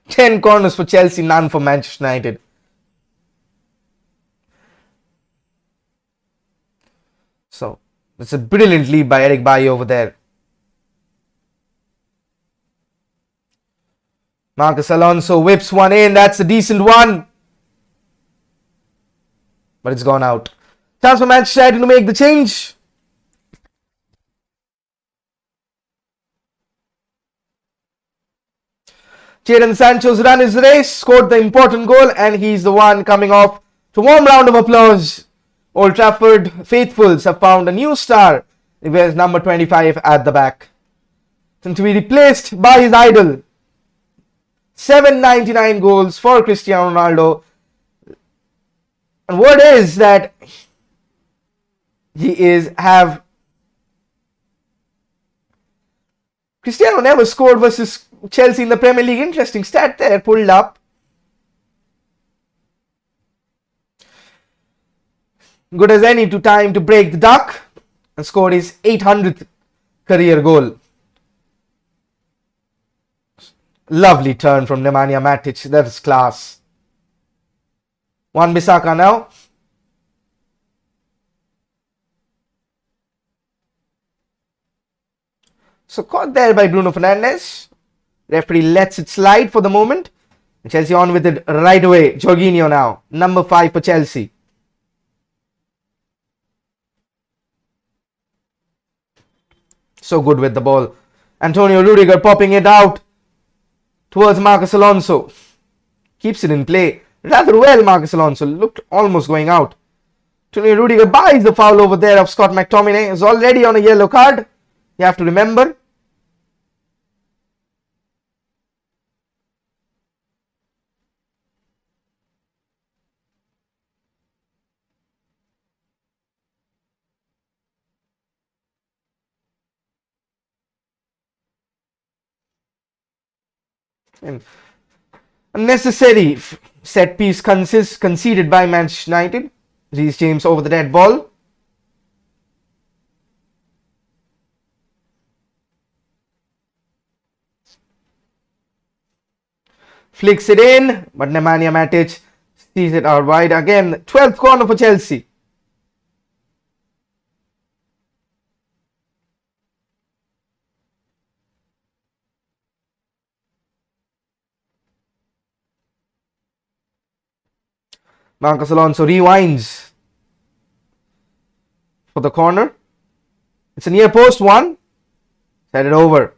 Speaker 1: 10 corners for Chelsea, none for Manchester United. So, it's a brilliant lead by Eric Bailly over there. Marcos Alonso whips one in. That's a decent one. But it's gone out. Chance for Manchester United to make the change. Jadon Sancho's run his race, scored the important goal, and he's the one coming off to a warm round of applause. Old Trafford faithfuls have found a new star. He wears number 25 at the back. And to be replaced by his idol. 799 goals for Cristiano Ronaldo. And word is that Cristiano never scored versus Chelsea in the Premier League. Interesting stat there pulled up. Good as any time to break the duck and scored his 800th career goal. Lovely turn from Nemanja Matic. That's class. Wan-Bissaka now. So caught there by Bruno Fernandes. Referee lets it slide for the moment. Chelsea on with it right away. Jorginho now. Number 5 for Chelsea. So good with the ball. Antonio Rudiger popping it out towards Marcos Alonso. Keeps it in play. Rather well, Marcos Alonso. Looked almost going out. Antonio Rudiger buys the foul over there of Scott McTominay. Is already on a yellow card. You have to remember. And unnecessary set piece conceded by Manchester United. Reece James over the dead ball. Flicks it in, but Nemanja Matic sees it out wide. Again, 12th corner for Chelsea. Marcos Alonso rewinds for the corner. It's a near post one. Set it over.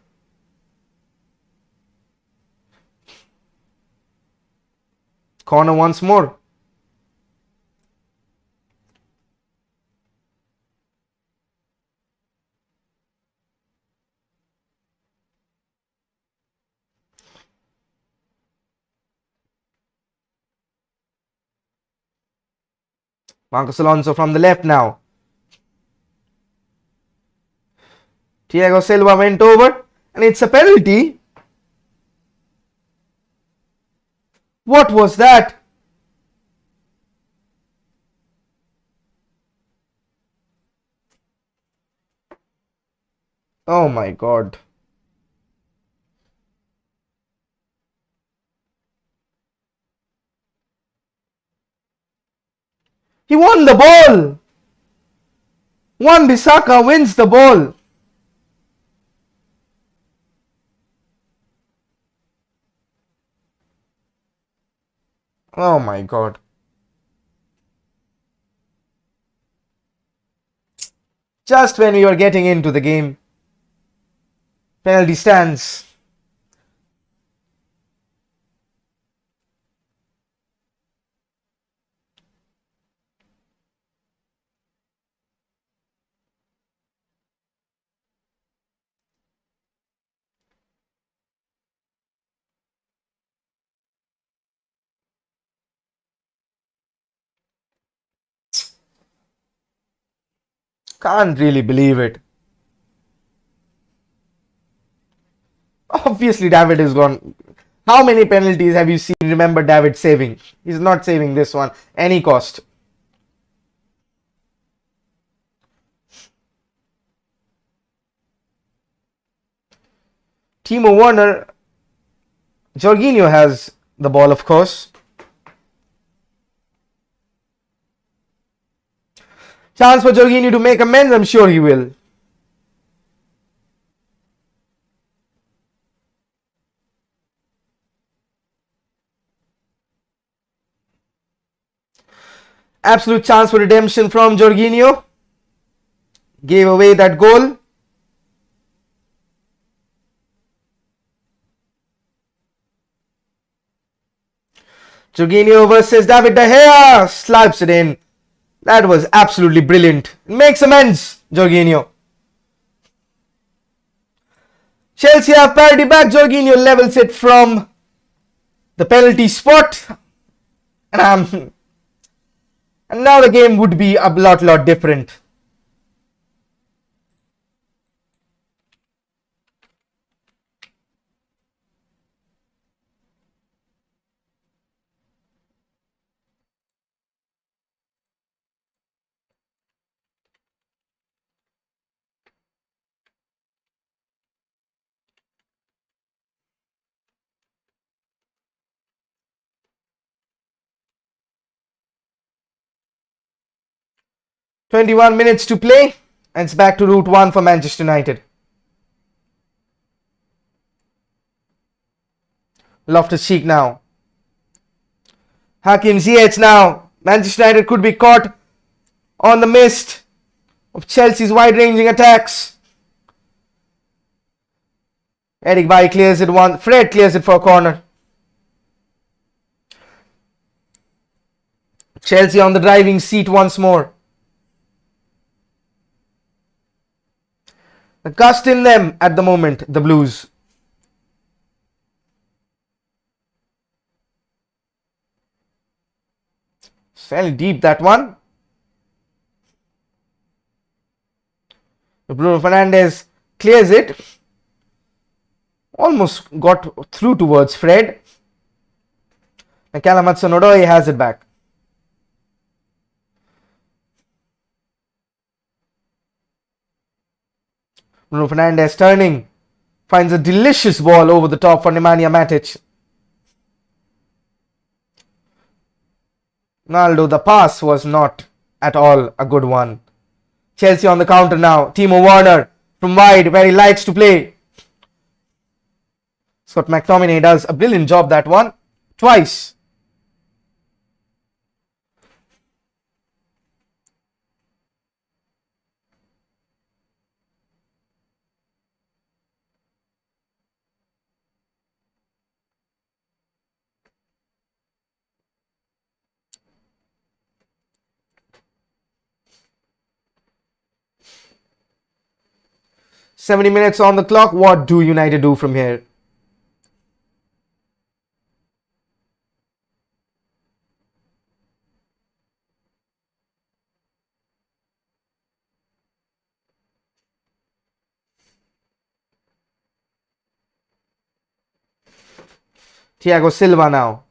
Speaker 1: Corner once more. Marcos Alonso from the left now. Thiago Silva went over and it's a penalty. What was that? Oh my God. He won the ball. Wan-Bissaka wins the ball. Oh my God. Just when we were getting into the game. Penalty stands. Can't really believe it. Obviously, David is gone. How many penalties have you seen? Remember David saving? He's not saving this one. Any cost. Timo Werner Jorginho has the ball, of course. Chance for Jorginho to make amends. I'm sure he will. Absolute chance for redemption from Jorginho. Gave away that goal. Jorginho versus David De Gea. Slaps it in. That was absolutely brilliant. Makes amends, Jorginho. Chelsea have parity back. Jorginho levels it from the penalty spot. And now the game would be a lot different. "21 minutes to play, and it's back to Route 1 for Manchester United. Loftus-Cheek now. Hakim Ziyech now. Manchester United could be caught on the mist of Chelsea's wide-ranging attacks. Eric Bailly clears it one. Fred clears it for a corner. Chelsea on the driving seat once more. The gust in them at the moment, the Blues. Fairly deep, that one. Bruno Fernandes clears it. Almost got through towards Fred. And Callum Hudson-Odoi has it back. Bruno Fernandes turning. Finds a delicious ball over the top for Nemanja Matic. Ronaldo, the pass was not at all a good one. Chelsea on the counter now. Timo Werner from wide, where he likes to play. Scott McTominay does a brilliant job that one. Twice. "70 minutes on the clock. What do United do from here?" Thiago Silva now.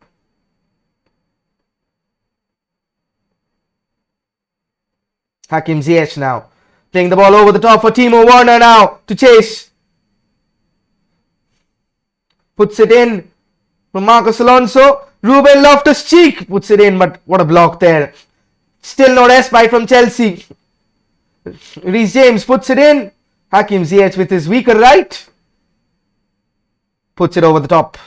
Speaker 1: Hakim Ziyech now. Playing the ball over the top for Timo Werner now to chase. Puts it in from Marcos Alonso. Ruben Loftus-Cheek puts it in, but what a block there. Still no respite from Chelsea. Reece James puts it in. Hakim Ziyech with his weaker right puts it over the top.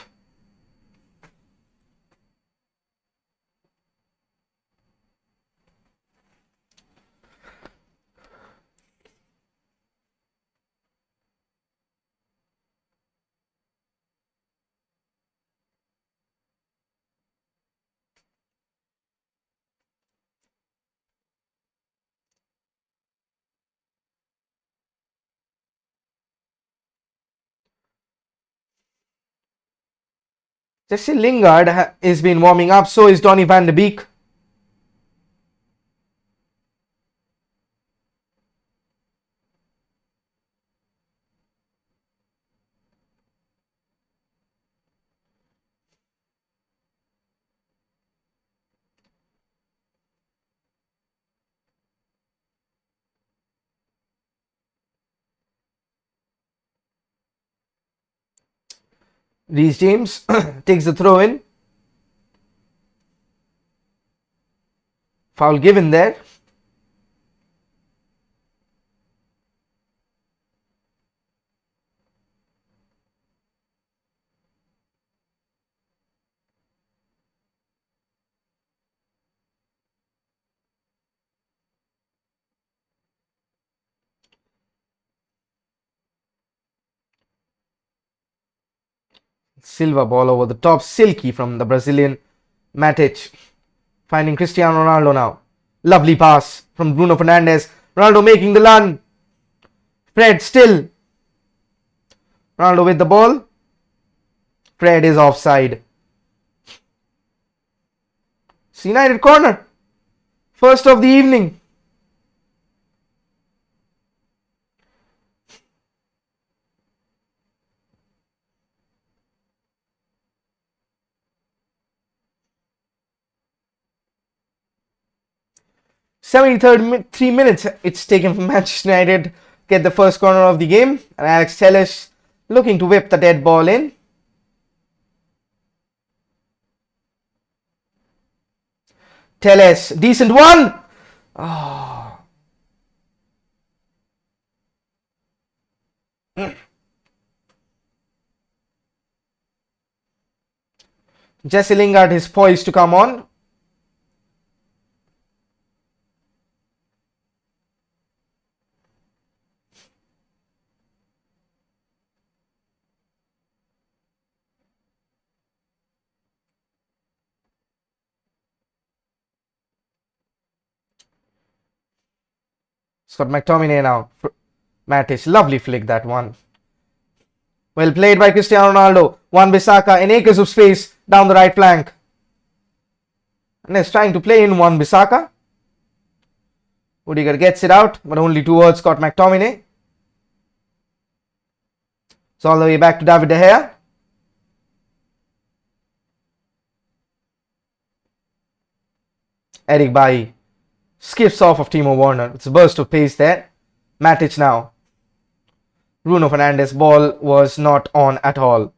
Speaker 1: Jesse Lingard has been warming up, so is Donny van de Beek. Reece James takes the throw in. Foul given there. Silva ball over the top, silky from the Brazilian Matic. Finding Cristiano Ronaldo now. Lovely pass from Bruno Fernandes. Ronaldo making the run. Fred still. Ronaldo with the ball. Fred is offside. It's United corner. First of the evening. Three minutes it's taken for Manchester United get the first corner of the game, and Alex Telles looking to whip the dead ball in. Telles, decent one. Oh. Jesse Lingard is poised to come on. Scott McTominay now. Matic, lovely flick that one. Well played by Cristiano Ronaldo. Wan-Bissaka in acres of space down the right flank. And he's trying to play in Wan-Bissaka. Rudiger gets it out, but only towards Scott McTominay. It's all the way back to David De Gea. Eric Bailly skips off of Timo Werner. It's a burst of pace there. Matic now. Bruno Fernandes' ball was not on at all.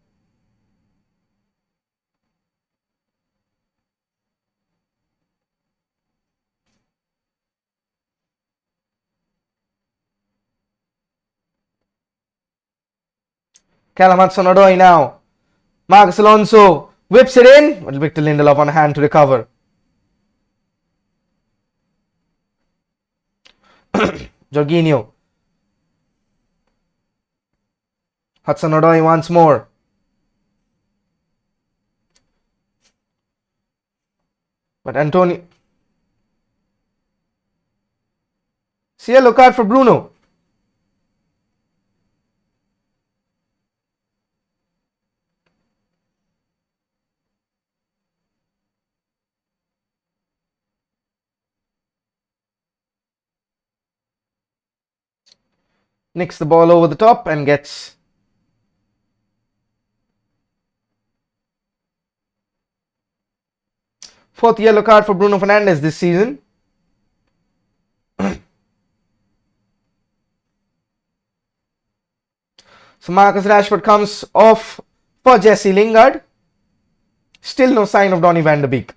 Speaker 1: Callum Hudson-Odoi now. Marcos Alonso whips it in, but Victor Lindelof on hand to recover. Jorginho. Hudson-Odoi once more. But Antonio. See a yellow card for Bruno. Nicks the ball over the top and gets fourth yellow card for Bruno Fernandes this season. So Marcus Rashford comes off for Jesse Lingard. Still no sign of Donny van de Beek.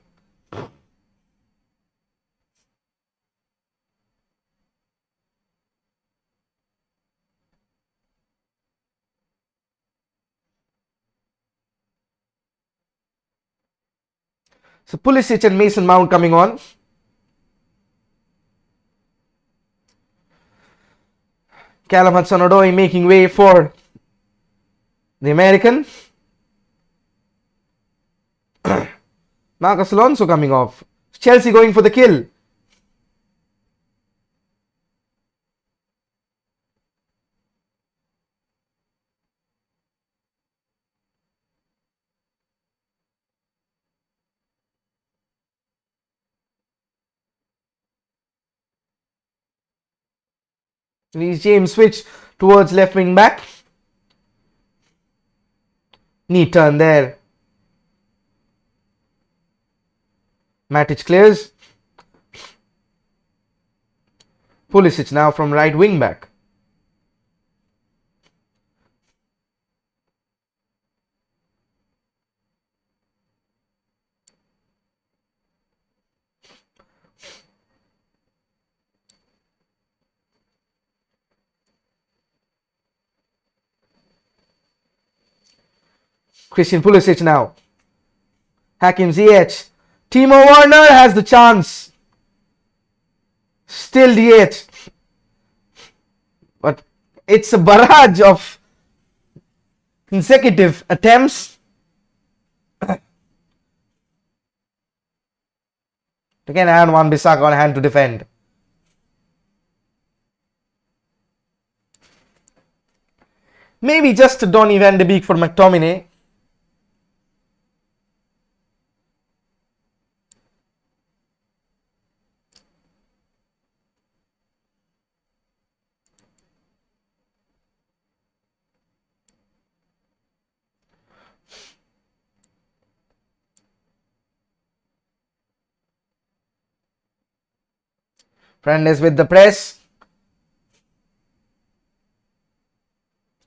Speaker 1: So Pulisic and Mason Mount coming on. Callum Hudson-Odoi making way for the American. Marcos Alonso coming off. Chelsea going for the kill. Reece James switch towards left wing back. Neat turn there. Matic clears. Pulisic now from right wing back. Christian Pulisic now. Hakim Ziyech. Timo Werner has the chance. Still DH. But it's a barrage of consecutive attempts. Again, Ayan Wan-Bissaka on hand to defend. Maybe just Donny van de Beek for McTominay. Fernandes with the press.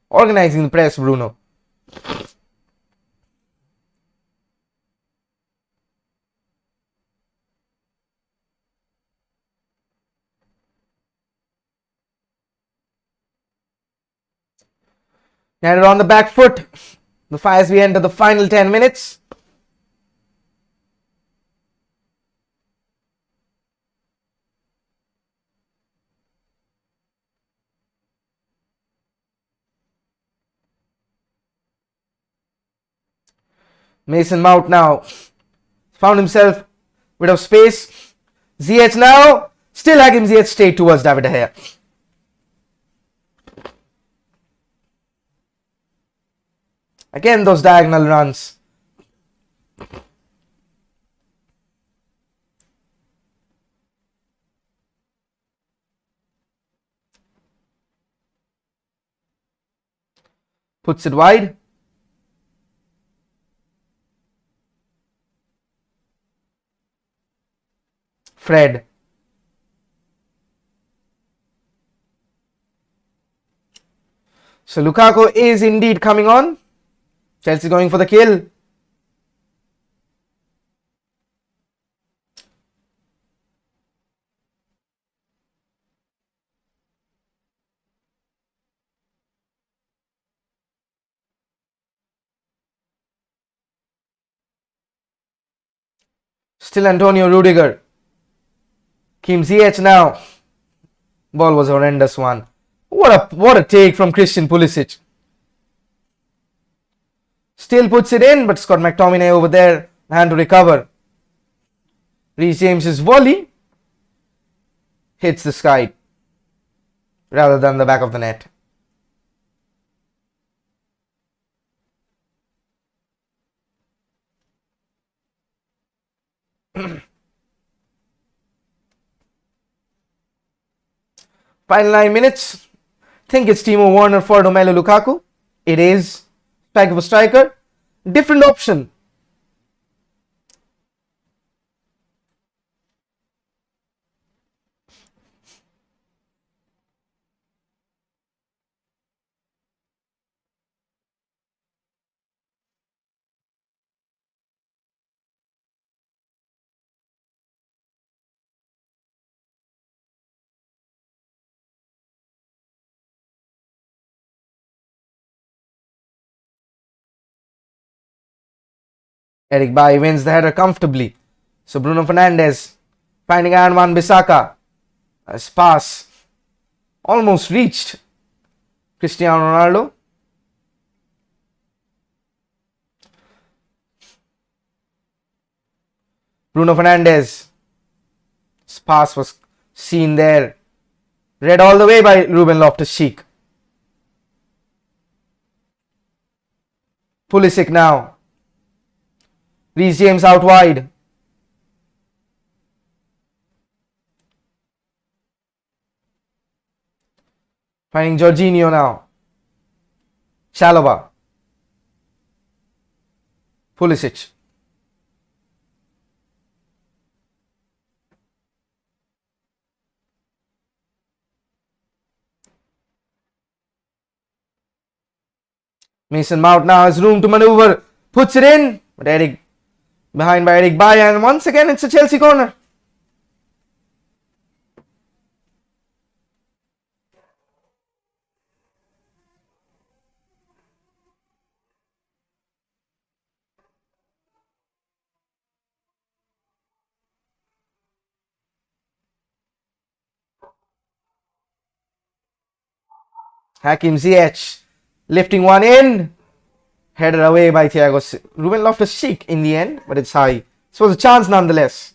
Speaker 1: Organizing the press, Bruno. United on the back foot. The Fire as we enter the final 10 minutes. Mason Mount now found himself bit of space. Ziyech now. Still Hakim Ziyech straight towards David De Gea. Again, those diagonal runs. Puts it wide. Fred. So Lukaku is indeed coming on. Chelsea going for the kill. Still Antonio Rudiger. Kim Ziyech now. Ball was a horrendous one. What a take from Christian Pulisic. Still puts it in, but Scott McTominay over there, hand to recover. Reece James's volley hits the sky rather than the back of the net. Final 9 minutes. Think it's Timo Werner for Romelu Lukaku. It is. Striker for striker. Different option. Eric Bailly wins the header comfortably. So Bruno Fernandes finding Ayan Wan-Bissaka. As pass almost reached Cristiano Ronaldo. Bruno Fernandes. His pass was seen there. Read all the way by Ruben Loftus-Cheek. Pulisic now. Reece James out wide. Finding Jorginho now. Chalobah. Pulisic. Mason Mount now has room to maneuver. Puts it in. But Eric behind by Eric Bailly, and once again it's a Chelsea corner. Hakim Ziyech lifting one in. Headed away by Ruben Loftus-Cheek in the end, but it's high. This was a chance nonetheless.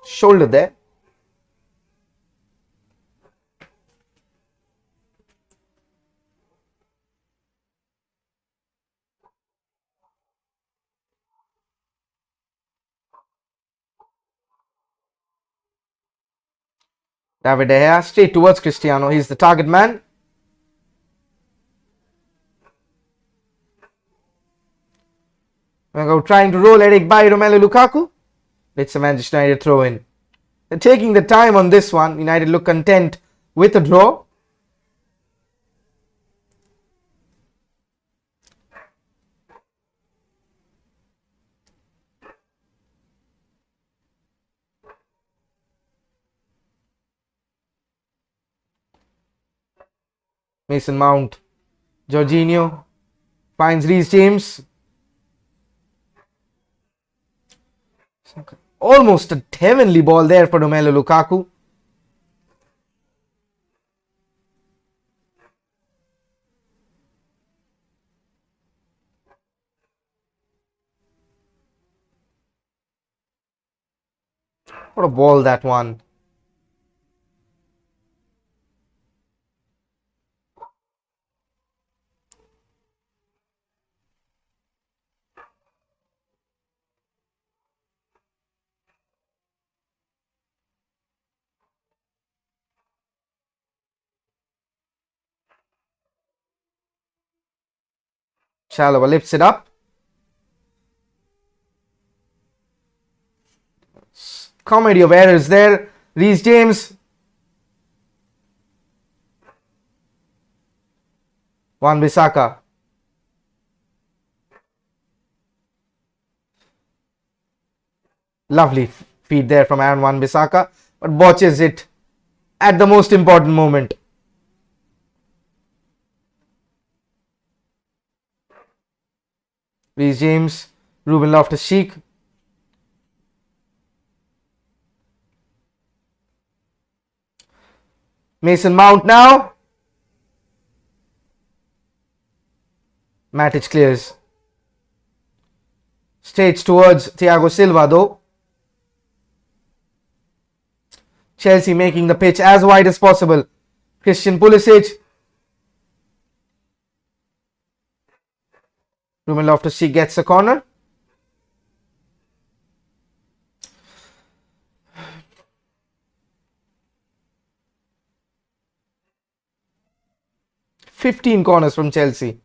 Speaker 1: Shoulder there. David De Gea straight towards Cristiano. He's the target man. We're trying to roll Eric by Romelu Lukaku. It's a Manchester United throw in. They're taking the time on this one. United look content with a draw. Mason Mount. Jorginho finds Reece James. Almost a heavenly ball there for Romelu Lukaku. What a ball that one. Chalobah lifts it up. Comedy of errors there. Reece James. Wan-Bissaka. Lovely feed there from Aaron Wan-Bissaka, but botches it at the most important moment. Reece James, Ruben Loftus-Cheek. Mason Mount now. Matic clears. Straight towards Thiago Silva though. Chelsea making the pitch as wide as possible. Christian Pulisic. Ruben Loftus-Cheek gets a corner. "15 corners from Chelsea."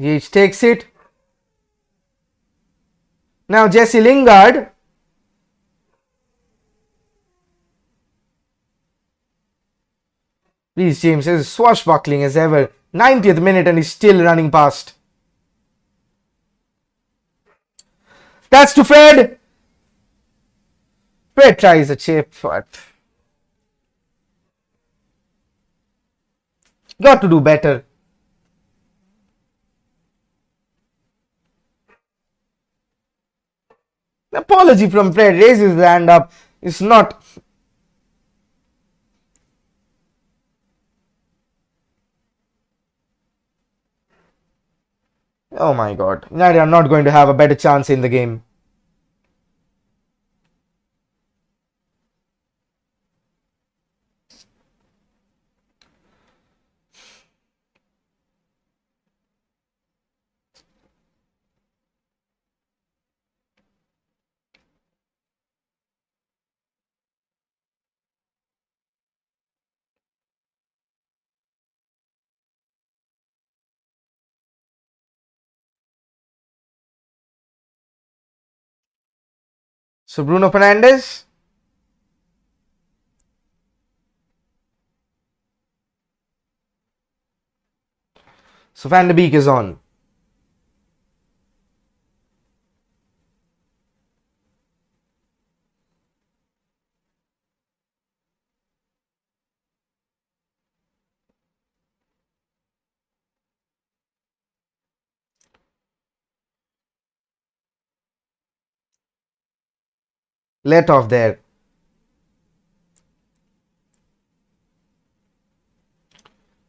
Speaker 1: Yates takes it. Now Jesse Lingard. Reece James is swashbuckling as ever. 90th minute and he's still running past. That's to Fred. Fred tries a chip, but got to do better. Apology from Fred, raises the hand up. It's not. Oh my god. United are not going to have a better chance in the game. So Bruno Fernandes. So Van de Beek is on. Let off there.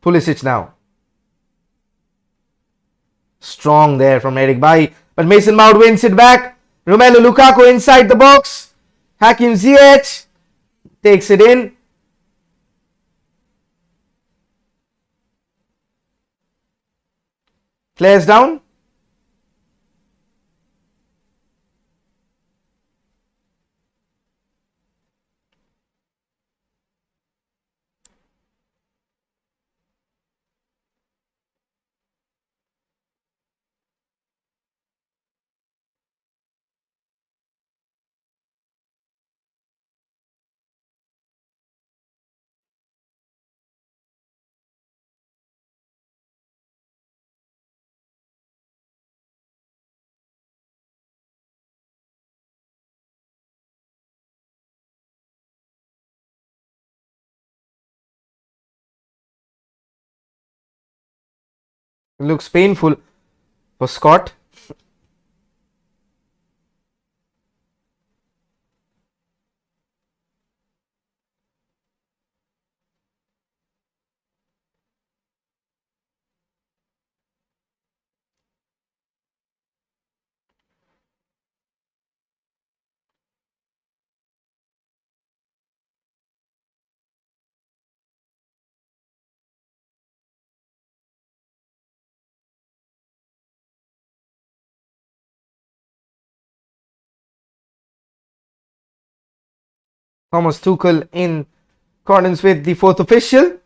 Speaker 1: Pulisic now. Strong there from Eric Bailly. But Mason Mount wins it back. Romelu Lukaku inside the box. Hakim Ziyech takes it in. Clears down. Looks painful for Scott. Thomas Tuchel in accordance with the fourth official.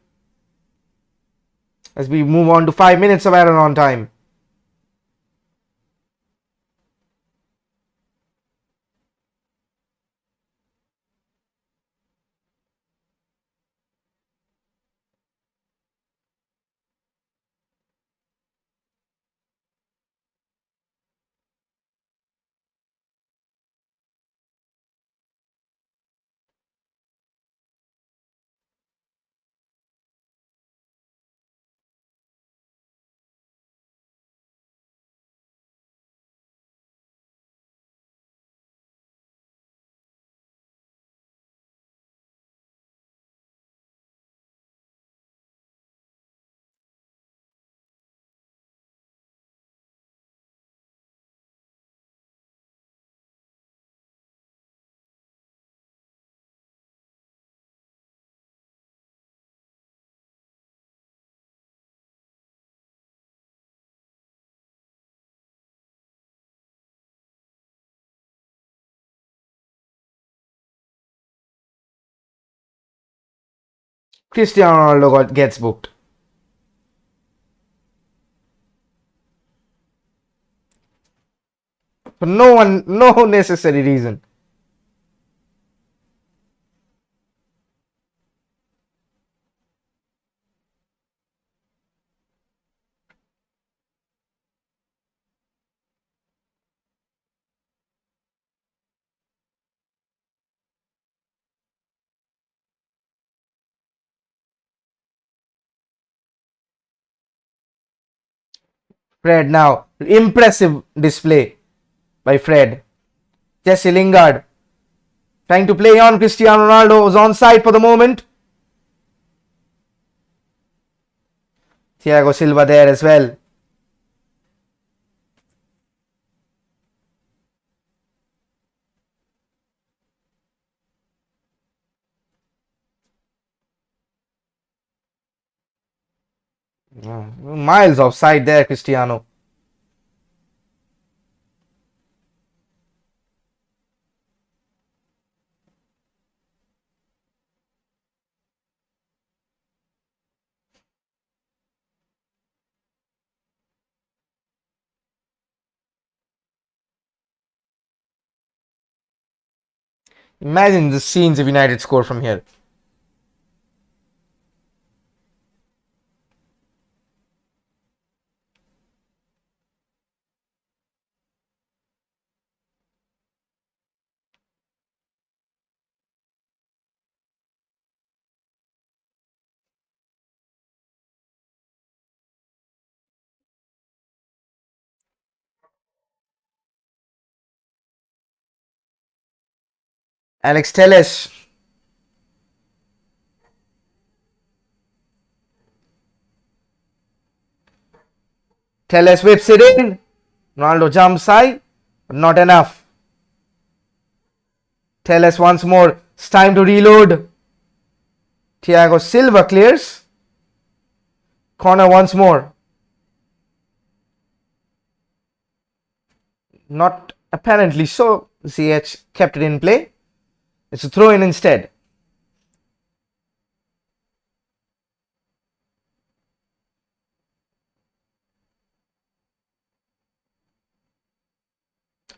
Speaker 1: As we move on to 5 minutes of added on time. Cristiano Ronaldo gets booked. For no necessary reason. Fred now. Impressive display by Fred. Jesse Lingard trying to play on. Cristiano Ronaldo was onside for the moment. Thiago Silva there as well. Miles offside there, Cristiano. Imagine the scenes if United score from here. Alex Telles. Telles whips it in. Ronaldo jumps high, but not enough. Telles once more. It's time to reload. Thiago Silva clears. Corner once more. Not apparently so. Ziyech kept it in play. It's a throw in instead.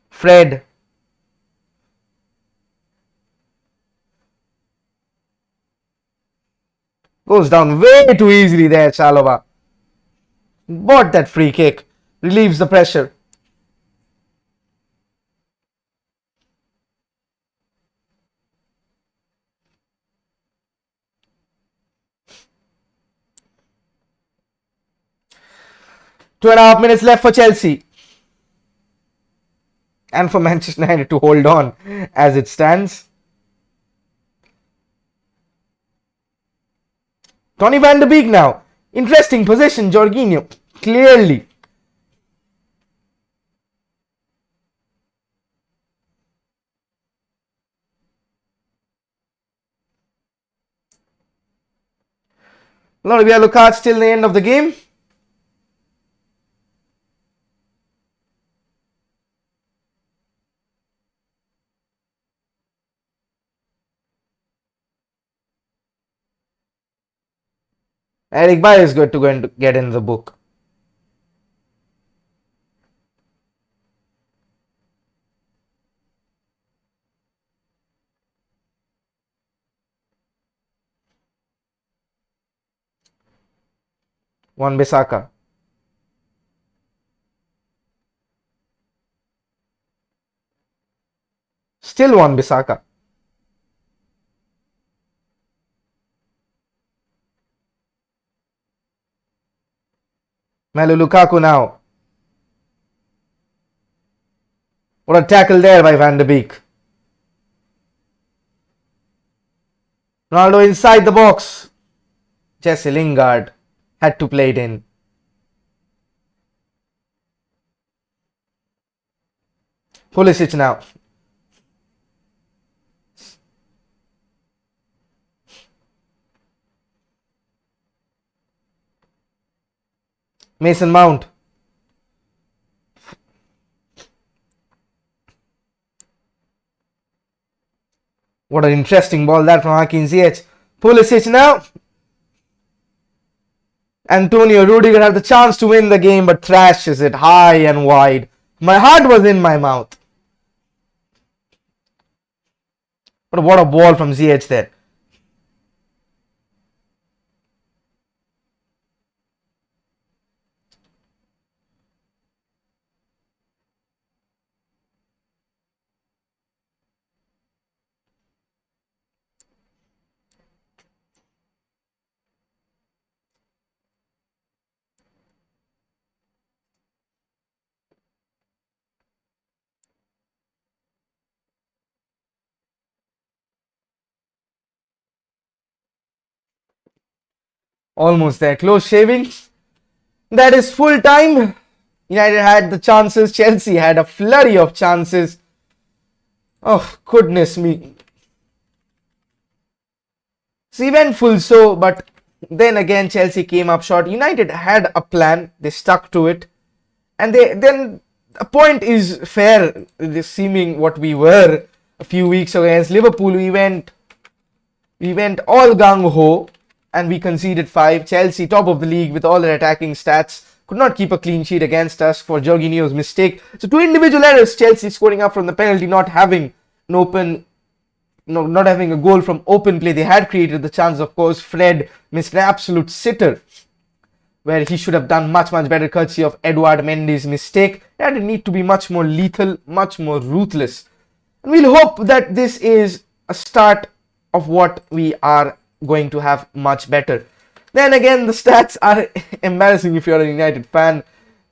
Speaker 1: Fred. Goes down way too easily there, Chalobah. Bought that free kick. Relieves the pressure. 2.5 minutes left for Chelsea. And for Manchester United to hold on as it stands. Tony van de Beek now. Interesting possession, Jorginho. Clearly. A lot of yellow cards till the end of the game. Eric Bailly is going to get in the book. Wan-Bissaka. Still Wan-Bissaka. Melu Lukaku now. What a tackle there by Van de Beek. Ronaldo inside the box. Jesse Lingard had to play it in. Pulisic now. Mason Mount. What an interesting ball that from Hakim Ziyech. Pulisic now. Antonio Rudiger had the chance to win the game but thrashes it high and wide. My heart was in my mouth. But what a ball from Ziyech there. Almost there. Close shavings. That is full time. United had the chances. Chelsea had a flurry of chances. Oh, goodness me. It's eventful so, but then again Chelsea came up short. United had a plan. They stuck to it. And then a point is fair. This seeming what we were a few weeks ago against Liverpool. We went all gung-ho. And we conceded 5. Chelsea, top of the league with all their attacking stats, could not keep a clean sheet against us for Jorginho's mistake. So 2 individual errors, Chelsea scoring up from the penalty, not having not having a goal from open play. They had created the chance, of course. Fred missed an absolute sitter where he should have done much better, courtesy of Edouard Mendy's mistake. That need to be much more lethal, much more ruthless. And we'll hope that this is a start of what we are going to have much better. Then again, the stats are embarrassing if you're a United fan.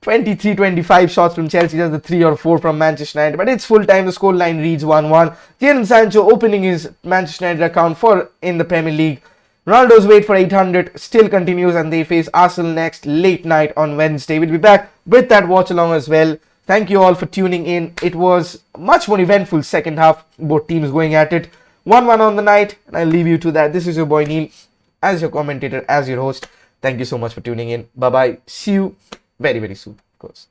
Speaker 1: 23-25 shots from Chelsea, just the 3 or 4 from Manchester United. But it's full time. The scoreline reads 1-1. Jadon Sancho opening his Manchester United account in the Premier League. Ronaldo's wait for 800 still continues, and they face Arsenal next late night on Wednesday. We'll be back with that watch along as well. Thank you all for tuning in. It was much more eventful second half. Both teams going at it. 1-1 on the night, and I'll leave you to that. This is your boy Neil, as your commentator, as your host. Thank you so much for tuning in. Bye bye. See you very, very soon, of course.